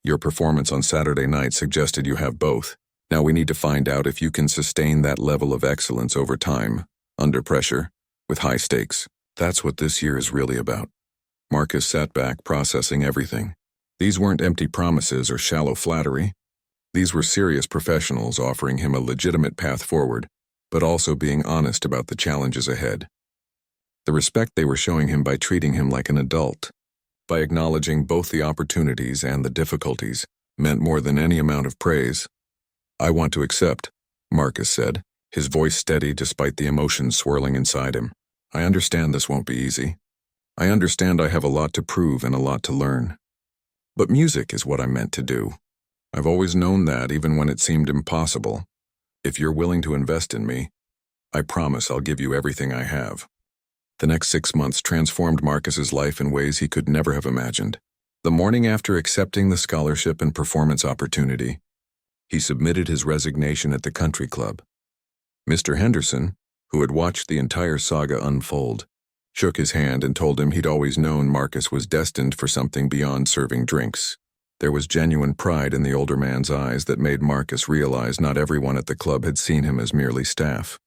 Your performance on Saturday night suggested you have both. Now we need to find out if you can sustain that level of excellence over time, under pressure, with high stakes. That's what this year is really about. Marcus sat back, processing everything. These weren't empty promises or shallow flattery. These were serious professionals offering him a legitimate path forward, but also being honest about the challenges ahead. The respect they were showing him by treating him like an adult, by acknowledging both the opportunities and the difficulties, meant more than any amount of praise. "I want to accept," Marcus said, his voice steady despite the emotions swirling inside him. "I understand this won't be easy. I understand I have a lot to prove and a lot to learn. But music is what I'm meant to do. I've always known that, even when it seemed impossible. If you're willing to invest in me, I promise I'll give you everything I have." The next 6 months transformed Marcus's life in ways he could never have imagined. The morning after accepting the scholarship and performance opportunity, he submitted his resignation at the country club. Mr. Henderson, who had watched the entire saga unfold, shook his hand and told him he'd always known Marcus was destined for something beyond serving drinks. There was genuine pride in the older man's eyes that made Marcus realize not everyone at the club had seen him as merely staff.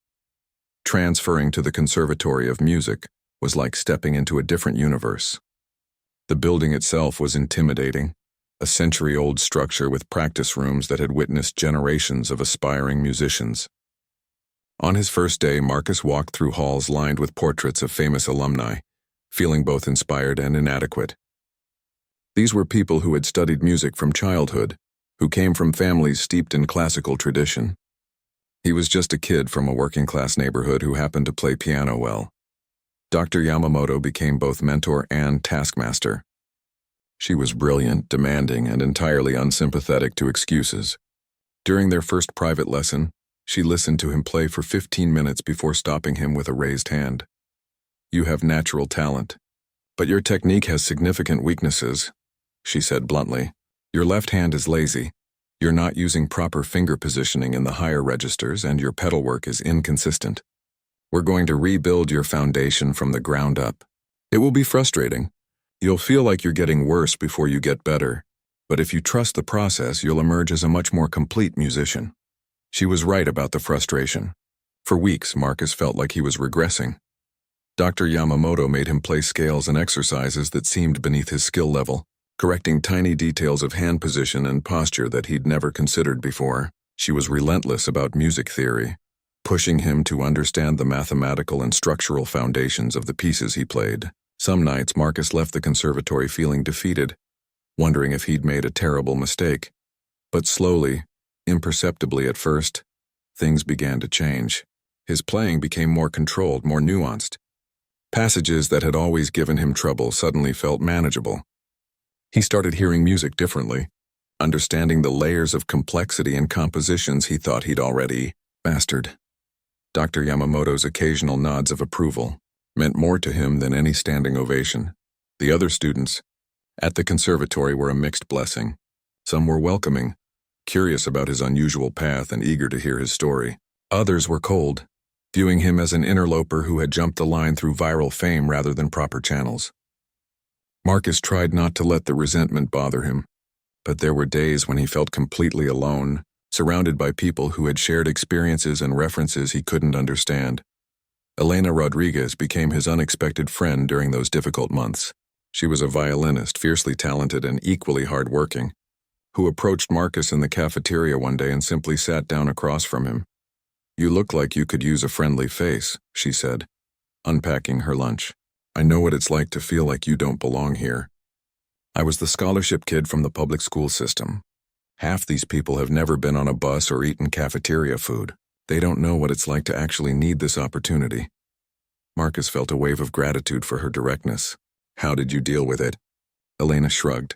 Transferring to the Conservatory of Music was like stepping into a different universe. The building itself was intimidating, a century-old structure with practice rooms that had witnessed generations of aspiring musicians. On his first day, Marcus walked through halls lined with portraits of famous alumni, feeling both inspired and inadequate. These were people who had studied music from childhood, who came from families steeped in classical tradition. He was just a kid from a working-class neighborhood who happened to play piano well. Dr. Yamamoto became both mentor and taskmaster. She was brilliant, demanding, and entirely unsympathetic to excuses. During their first private lesson, she listened to him play for 15 minutes before stopping him with a raised hand. "You have natural talent, but your technique has significant weaknesses," she said bluntly. "Your left hand is lazy. You're not using proper finger positioning in the higher registers, and your pedal work is inconsistent. We're going to rebuild your foundation from the ground up. It will be frustrating. You'll feel like you're getting worse before you get better, but if you trust the process, you'll emerge as a much more complete musician." She was right about the frustration. For weeks, Marcus felt like he was regressing. Dr. Yamamoto made him play scales and exercises that seemed beneath his skill level, correcting tiny details of hand position and posture that he'd never considered before. She was relentless about music theory, pushing him to understand the mathematical and structural foundations of the pieces he played. Some nights, Marcus left the conservatory feeling defeated, wondering if he'd made a terrible mistake. But slowly, imperceptibly at first, things began to change. His playing became more controlled, more nuanced. Passages that had always given him trouble suddenly felt manageable. He started hearing music differently, understanding the layers of complexity and compositions he thought he'd already mastered. Dr. Yamamoto's occasional nods of approval meant more to him than any standing ovation. The other students at the conservatory were a mixed blessing. Some were welcoming, curious about his unusual path and eager to hear his story. Others were cold, viewing him as an interloper who had jumped the line through viral fame rather than proper channels. Marcus tried not to let the resentment bother him, but there were days when he felt completely alone, surrounded by people who had shared experiences and references he couldn't understand. Elena Rodriguez became his unexpected friend during those difficult months. She was a violinist, fiercely talented and equally hard-working, who approached Marcus in the cafeteria one day and simply sat down across from him. "You look like you could use a friendly face," she said, unpacking her lunch. "I know what it's like to feel like you don't belong here. I was the scholarship kid from the public school system. Half these people have never been on a bus or eaten cafeteria food. They don't know what it's like to actually need this opportunity." Marcus felt a wave of gratitude for her directness. "How did you deal with it?" Elena shrugged.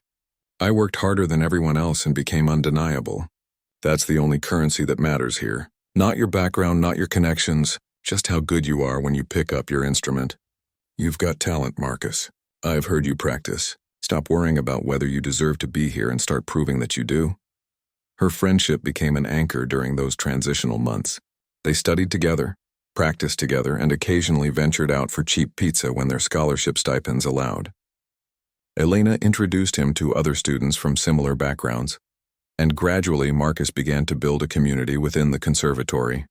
"I worked harder than everyone else and became undeniable. That's the only currency that matters here. Not your background, not your connections, just how good you are when you pick up your instrument. You've got talent, Marcus. I've heard you practice. Stop worrying about whether you deserve to be here and start proving that you do." Her friendship became an anchor during those transitional months. They studied together, practiced together, and occasionally ventured out for cheap pizza when their scholarship stipends allowed. Elena introduced him to other students from similar backgrounds, And gradually Marcus began to build a community within the conservatory.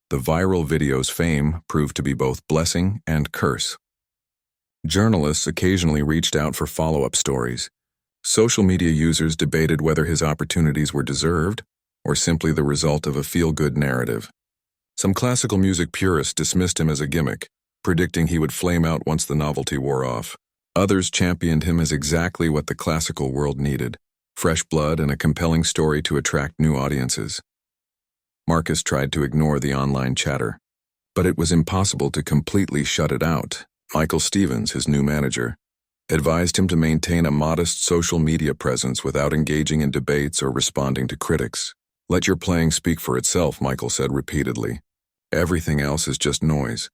The viral video's fame proved to be both blessing and curse. Journalists occasionally reached out for follow-up stories. Social media users debated whether his opportunities were deserved or simply the result of a feel-good narrative. Some classical music purists dismissed him as a gimmick, predicting he would flame out once the novelty wore off. Others championed him as exactly what the classical world needed: fresh blood and a compelling story to attract new audiences. Marcus tried to ignore the online chatter, but it was impossible to completely shut it out. Michael Stevens, his new manager, advised him to maintain a modest social media presence without engaging in debates or responding to critics. "Let your playing speak for itself," Michael said repeatedly. "Everything else is just noise."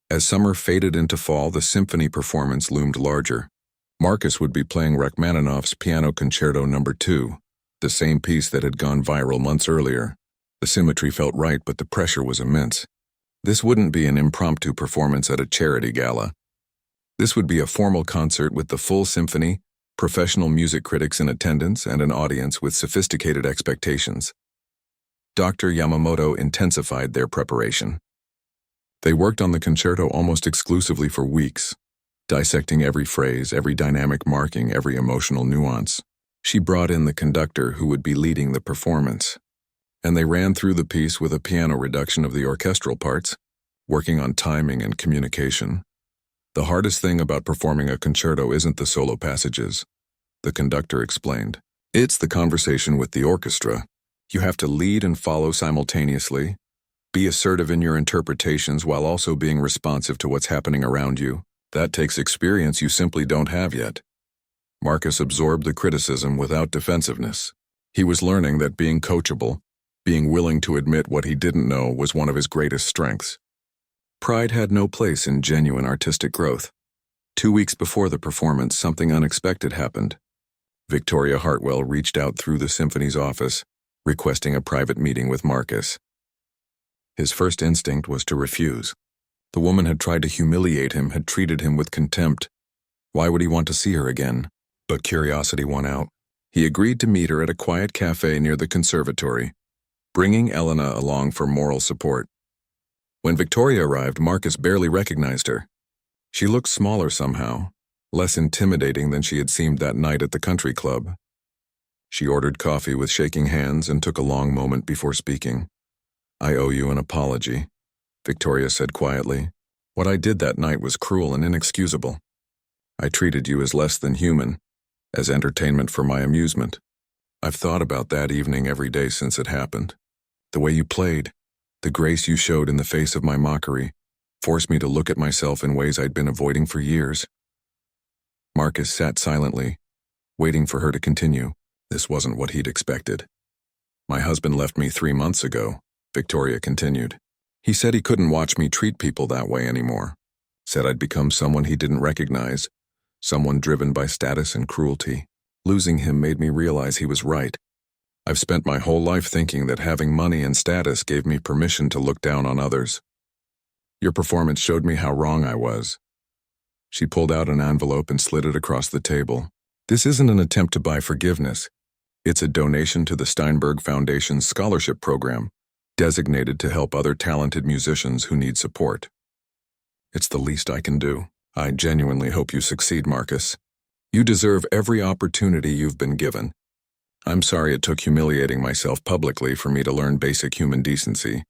As summer faded into fall, the symphony performance loomed larger. Marcus would be playing Rachmaninoff's Piano Concerto No. 2, the same piece that had gone viral months earlier. The symmetry felt right, but the pressure was immense. This wouldn't be an impromptu performance at a charity gala. This would be a formal concert with the full symphony, professional music critics in attendance, and an audience with sophisticated expectations. Dr. Yamamoto intensified their preparation. They worked on the concerto almost exclusively for weeks, dissecting every phrase, every dynamic marking, every emotional nuance. She brought in the conductor who would be leading the performance, and they ran through the piece with a piano reduction of the orchestral parts, working on timing and communication. "The hardest thing about performing a concerto isn't the solo passages," the conductor explained. "It's the conversation with the orchestra. You have to lead and follow simultaneously, be assertive in your interpretations while also being responsive to what's happening around you. That takes experience you simply don't have yet." Marcus absorbed the criticism without defensiveness. He was learning that being coachable, being willing to admit what he didn't know, was one of his greatest strengths. Pride had no place in genuine artistic growth. 2 weeks before the performance, something unexpected happened. Victoria Hartwell reached out through the symphony's office, requesting a private meeting with Marcus. His first instinct was to refuse. The woman had tried to humiliate him, had treated him with contempt. Why would he want to see her again? But curiosity won out. He agreed to meet her at a quiet cafe near the conservatory, bringing Elena along for moral support. When Victoria arrived, Marcus barely recognized her. She looked smaller somehow, less intimidating than she had seemed that night at the country club. She ordered coffee with shaking hands and took a long moment before speaking. "I owe you an apology," Victoria said quietly. "What I did that night was cruel and inexcusable. I treated you as less than human, as entertainment for my amusement. I've thought about that evening every day since it happened. The way you played, the grace you showed in the face of my mockery, forced me to look at myself in ways I'd been avoiding for years." Marcus sat silently, waiting for her to continue. This wasn't what he'd expected. "My husband left me 3 months ago," Victoria continued. "He said he couldn't watch me treat people that way anymore. Said I'd become someone he didn't recognize, someone driven by status and cruelty. Losing him made me realize he was right. I've spent my whole life thinking that having money and status gave me permission to look down on others. Your performance showed me how wrong I was." She pulled out an envelope and slid it across the table. "This isn't an attempt to buy forgiveness. It's a donation to the Steinberg Foundation's scholarship program, designated to help other talented musicians who need support. It's the least I can do. I genuinely hope you succeed, Marcus. You deserve every opportunity you've been given. I'm sorry it took humiliating myself publicly for me to learn basic human decency."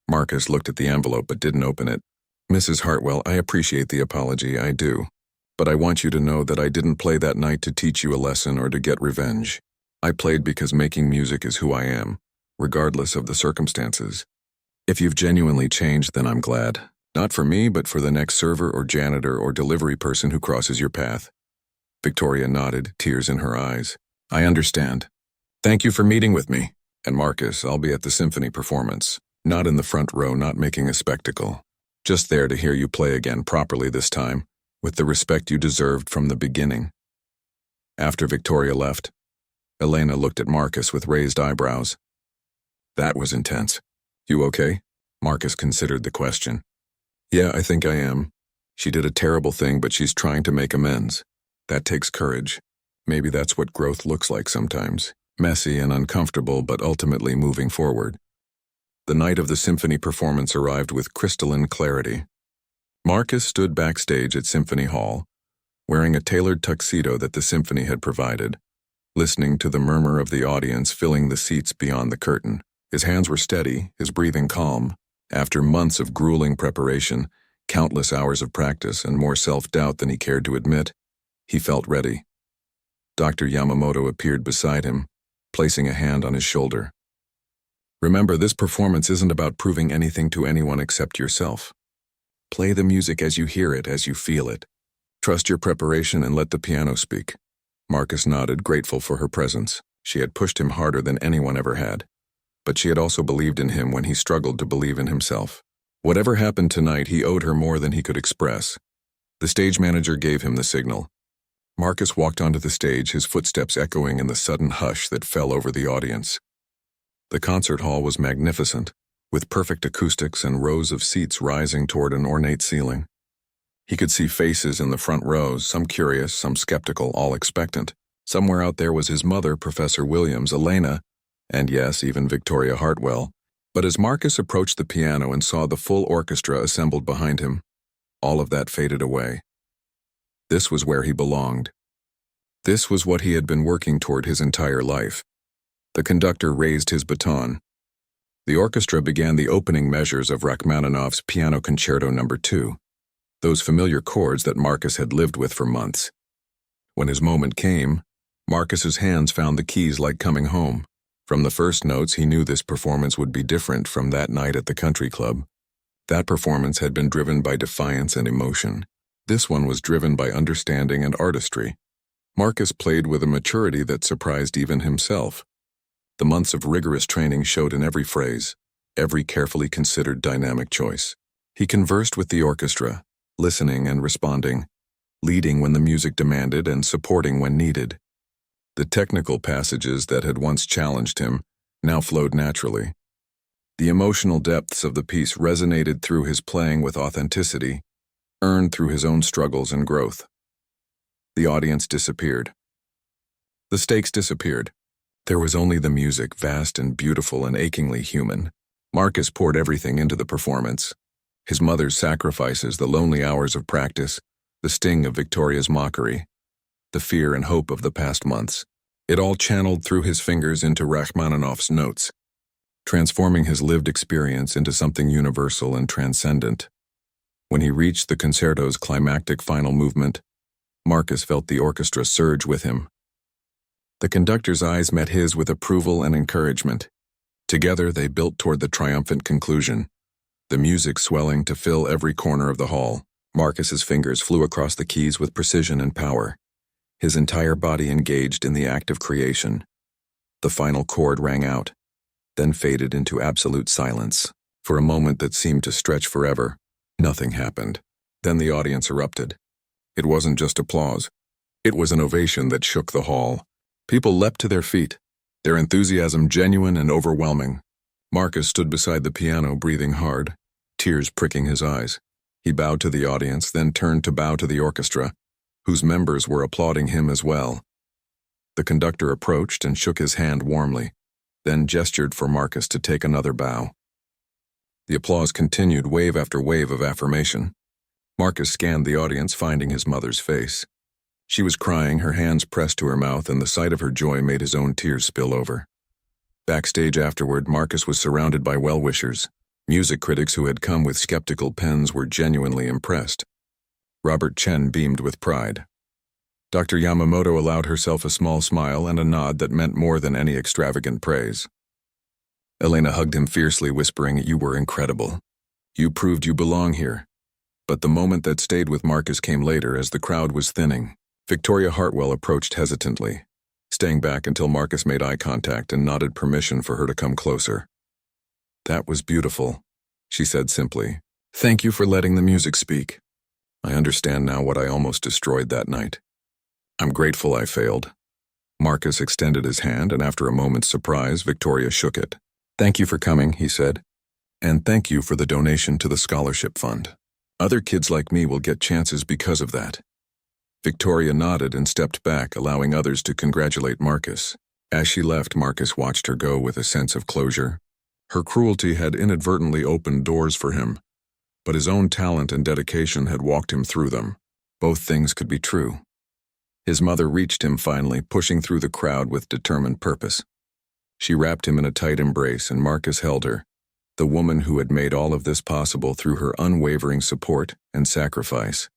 Marcus looked at the envelope but didn't open it. "Mrs. Hartwell, I appreciate the apology, I do. But I want you to know that I didn't play that night to teach you a lesson or to get revenge. I played because making music is who I am, regardless of the circumstances. If you've genuinely changed, then I'm glad. Not for me, but for the next server or janitor or delivery person who crosses your path." Victoria nodded, tears in her eyes. "I understand. Thank you for meeting with me. And Marcus, I'll be at the symphony performance. Not in the front row, not making a spectacle. Just there to hear you play again properly this time, with the respect you deserved from the beginning." After Victoria left, Elena looked at Marcus with raised eyebrows. "That was intense. You okay?" Marcus considered the question. "Yeah, I think I am. She did a terrible thing, but she's trying to make amends. That takes courage. Maybe that's what growth looks like sometimes. messy and uncomfortable but ultimately moving forward. The night of the symphony performance arrived with crystalline clarity. Marcus stood backstage at Symphony Hall, wearing a tailored tuxedo that the symphony had provided, listening to the murmur of the audience filling the seats beyond the curtain. His hands were steady, his breathing calm. After months of grueling preparation, countless hours of practice, and more self-doubt than he cared to admit, he felt ready. Dr. Yamamoto appeared beside him, placing a hand on his shoulder. Remember, this performance isn't about proving anything to anyone except yourself. Play the music as you hear it, as you feel it. Trust your preparation and let the piano speak. Marcus nodded, grateful for her presence. She had pushed him harder than anyone ever had. But she had also believed in him when he struggled to believe in himself. Whatever happened tonight, he owed her more than he could express. The stage manager gave him the signal. Marcus walked onto the stage, his footsteps echoing in the sudden hush that fell over the audience. The concert hall was magnificent, with perfect acoustics and rows of seats rising toward an ornate ceiling. He could see faces in the front rows, some curious, some skeptical, all expectant. Somewhere out there was his mother, Professor Williams, Elena, and yes, even Victoria Hartwell. But as Marcus approached the piano and saw the full orchestra assembled behind him, all of that faded away. This was where he belonged. This was what he had been working toward his entire life. The conductor raised his baton. The orchestra began the opening measures of Rachmaninoff's Piano Concerto No. 2, those familiar chords that Marcus had lived with for months. When his moment came, Marcus's hands found the keys like coming home. From the first notes, he knew this performance would be different from that night at the country club. That performance had been driven by defiance and emotion. This one was driven by understanding and artistry. Marcus played with a maturity that surprised even himself. The months of rigorous training showed in every phrase, every carefully considered dynamic choice. He conversed with the orchestra, listening and responding, leading when the music demanded and supporting when needed. The technical passages that had once challenged him now flowed naturally. The emotional depths of the piece resonated through his playing with authenticity, earned through his own struggles and growth. The audience disappeared. The stakes disappeared. There was only the music, vast and beautiful and achingly human. Marcus poured everything into the performance. His mother's sacrifices, the lonely hours of practice, the sting of Victoria's mockery, the fear and hope of the past months. It all channeled through his fingers into Rachmaninoff's notes, transforming his lived experience into something universal and transcendent. When he reached the concerto's climactic final movement, Marcus felt the orchestra surge with him. The conductor's eyes met his with approval and encouragement. Together they built toward the triumphant conclusion, the music swelling to fill every corner of the hall. Marcus's fingers flew across the keys with precision and power, his entire body engaged in the act of creation. The final chord rang out, then faded into absolute silence. For a moment that seemed to stretch forever, nothing happened. Then the audience erupted. It wasn't just applause. It was an ovation that shook the hall. People leapt to their feet, their enthusiasm genuine and overwhelming. Marcus stood beside the piano, breathing hard, tears pricking his eyes. He bowed to the audience, then turned to bow to the orchestra, whose members were applauding him as well. The conductor approached and shook his hand warmly, then gestured for Marcus to take another bow. The applause continued, wave after wave of affirmation. Marcus scanned the audience, finding his mother's face. She was crying, her hands pressed to her mouth, and the sight of her joy made his own tears spill over. Backstage afterward, Marcus was surrounded by well-wishers. Music critics who had come with skeptical pens were genuinely impressed. Robert Chen beamed with pride. Dr. Yamamoto allowed herself a small smile and a nod that meant more than any extravagant praise. Elena hugged him fiercely, whispering, "You were incredible. You proved you belong here." But the moment that stayed with Marcus came later as the crowd was thinning. Victoria Hartwell approached hesitantly, staying back until Marcus made eye contact and nodded permission for her to come closer. "That was beautiful," she said simply. "Thank you for letting the music speak. I understand now what I almost destroyed that night. I'm grateful I failed." Marcus extended his hand, and after a moment's surprise, Victoria shook it. "Thank you for coming," he said. "And thank you for the donation to the scholarship fund. Other kids like me will get chances because of that." Victoria nodded and stepped back, allowing others to congratulate Marcus. As she left, Marcus watched her go with a sense of closure. Her cruelty had inadvertently opened doors for him, but his own talent and dedication had walked him through them. Both things could be true. His mother reached him finally, pushing through the crowd with determined purpose. She wrapped him in a tight embrace, and Marcus held her, the woman who had made all of this possible through her unwavering support and sacrifice.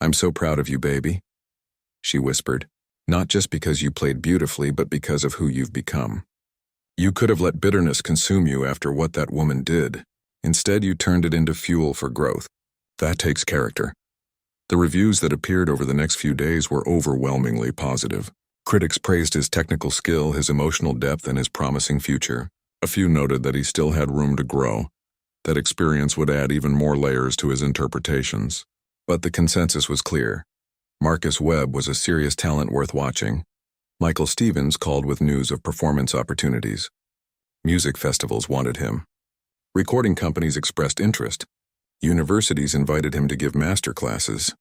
"I'm so proud of you, baby," she whispered, "not just because you played beautifully, but because of who you've become. You could have let bitterness consume you after what that woman did. Instead, you turned it into fuel for growth. That takes character." The reviews that appeared over the next few days were overwhelmingly positive. Critics praised his technical skill, his emotional depth, and his promising future. A few noted that he still had room to grow, that experience would add even more layers to his interpretations. But the consensus was clear. Marcus Webb was a serious talent worth watching. Michael Stevens called with news of performance opportunities. Music festivals wanted him. Recording companies expressed interest. Universities invited him to give master classes.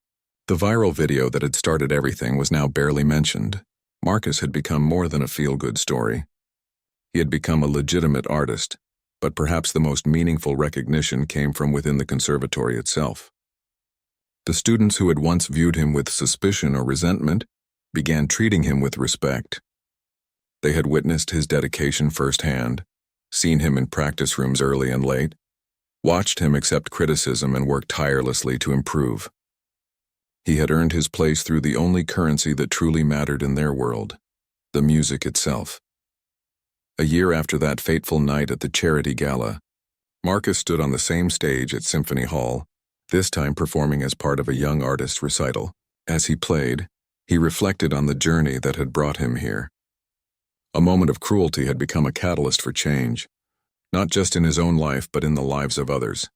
The viral video that had started everything was now barely mentioned. Marcus had become more than a feel-good story. He had become a legitimate artist, but perhaps the most meaningful recognition came from within the conservatory itself. The students who had once viewed him with suspicion or resentment began treating him with respect. They had witnessed his dedication firsthand, seen him in practice rooms early and late, watched him accept criticism and work tirelessly to improve. He had earned his place through the only currency that truly mattered in their world, the music itself. A year after that fateful night at the Charity Gala, Marcus stood on the same stage at Symphony Hall, this time performing as part of a young artist recital. As he played, he reflected on the journey that had brought him here. A moment of cruelty had become a catalyst for change, not just in his own life but in the lives of others.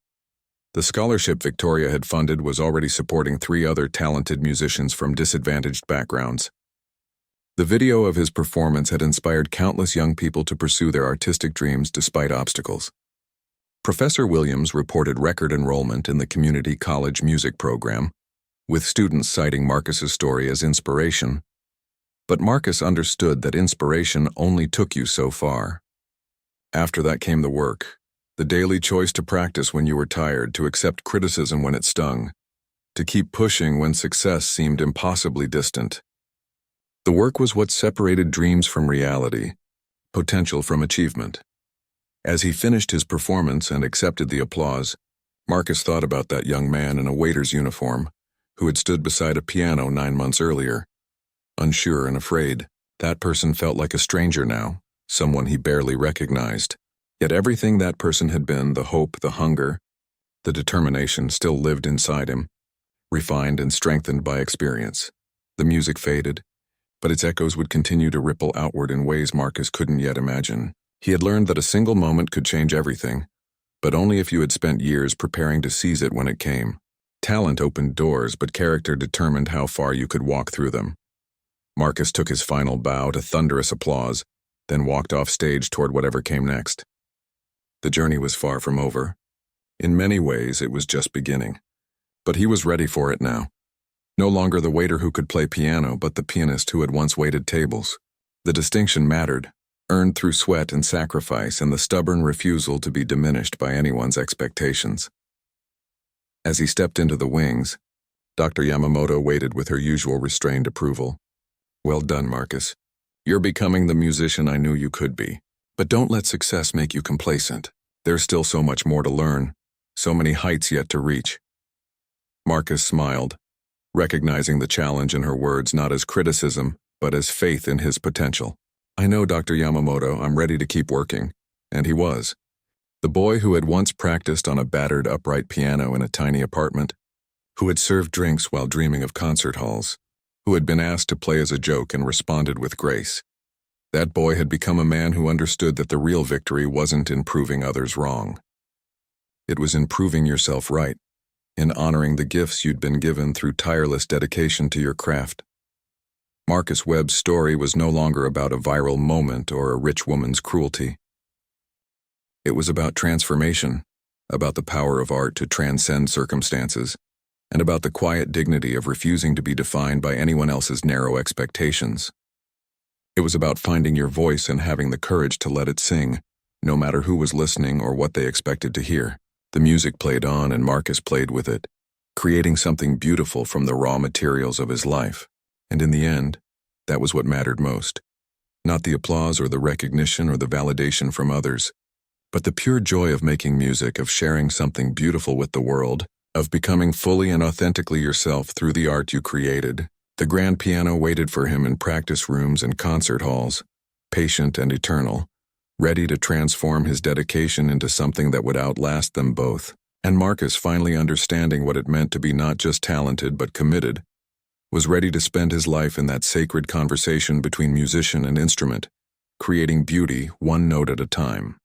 The scholarship Victoria had funded was already supporting 3 other talented musicians from disadvantaged backgrounds. The video of his performance had inspired countless young people to pursue their artistic dreams despite obstacles. Professor Williams reported record enrollment in the community college music program, with students citing Marcus's story as inspiration. But Marcus understood that inspiration only took you so far. After that came the work, the daily choice to practice when you were tired, to accept criticism when it stung, to keep pushing when success seemed impossibly distant. The work was what separated dreams from reality, potential from achievement. As he finished his performance and accepted the applause, Marcus thought about that young man in a waiter's uniform who had stood beside a piano 9 months earlier. Unsure and afraid, that person felt like a stranger now, someone he barely recognized. Yet everything that person had been, the hope, the hunger, the determination, still lived inside him, refined and strengthened by experience. The music faded, but its echoes would continue to ripple outward in ways Marcus couldn't yet imagine. He had learned that a single moment could change everything, but only if you had spent years preparing to seize it when it came. Talent opened doors, but character determined how far you could walk through them. Marcus took his final bow to thunderous applause, then walked off stage toward whatever came next. The journey was far from over. In many ways, it was just beginning. But he was ready for it now. No longer the waiter who could play piano, but the pianist who had once waited tables. The distinction mattered, earned through sweat and sacrifice and the stubborn refusal to be diminished by anyone's expectations. As he stepped into the wings, Dr. Yamamoto waited with her usual restrained approval. "Well done, Marcus. You're becoming the musician I knew you could be. But don't let success make you complacent. There's still so much more to learn, so many heights yet to reach." Marcus smiled, recognizing the challenge in her words not as criticism, but as faith in his potential. "I know, Dr. Yamamoto, I'm ready to keep working." And he was. The boy who had once practiced on a battered upright piano in a tiny apartment, who had served drinks while dreaming of concert halls, who had been asked to play as a joke and responded with grace. That boy had become a man who understood that the real victory wasn't in proving others wrong. It was in proving yourself right, in honoring the gifts you'd been given through tireless dedication to your craft. Marcus Webb's story was no longer about a viral moment or a rich woman's cruelty. It was about transformation, about the power of art to transcend circumstances, and about the quiet dignity of refusing to be defined by anyone else's narrow expectations. It was about finding your voice and having the courage to let it sing, no matter who was listening or what they expected to hear. The music played on and Marcus played with it, creating something beautiful from the raw materials of his life. And in the end, that was what mattered most. Not the applause or the recognition or the validation from others, but the pure joy of making music, of sharing something beautiful with the world, of becoming fully and authentically yourself through the art you created. The grand piano waited for him in practice rooms and concert halls, patient and eternal, ready to transform his dedication into something that would outlast them both. And Marcus, finally understanding what it meant to be not just talented but committed, was ready to spend his life in that sacred conversation between musician and instrument, creating beauty one note at a time.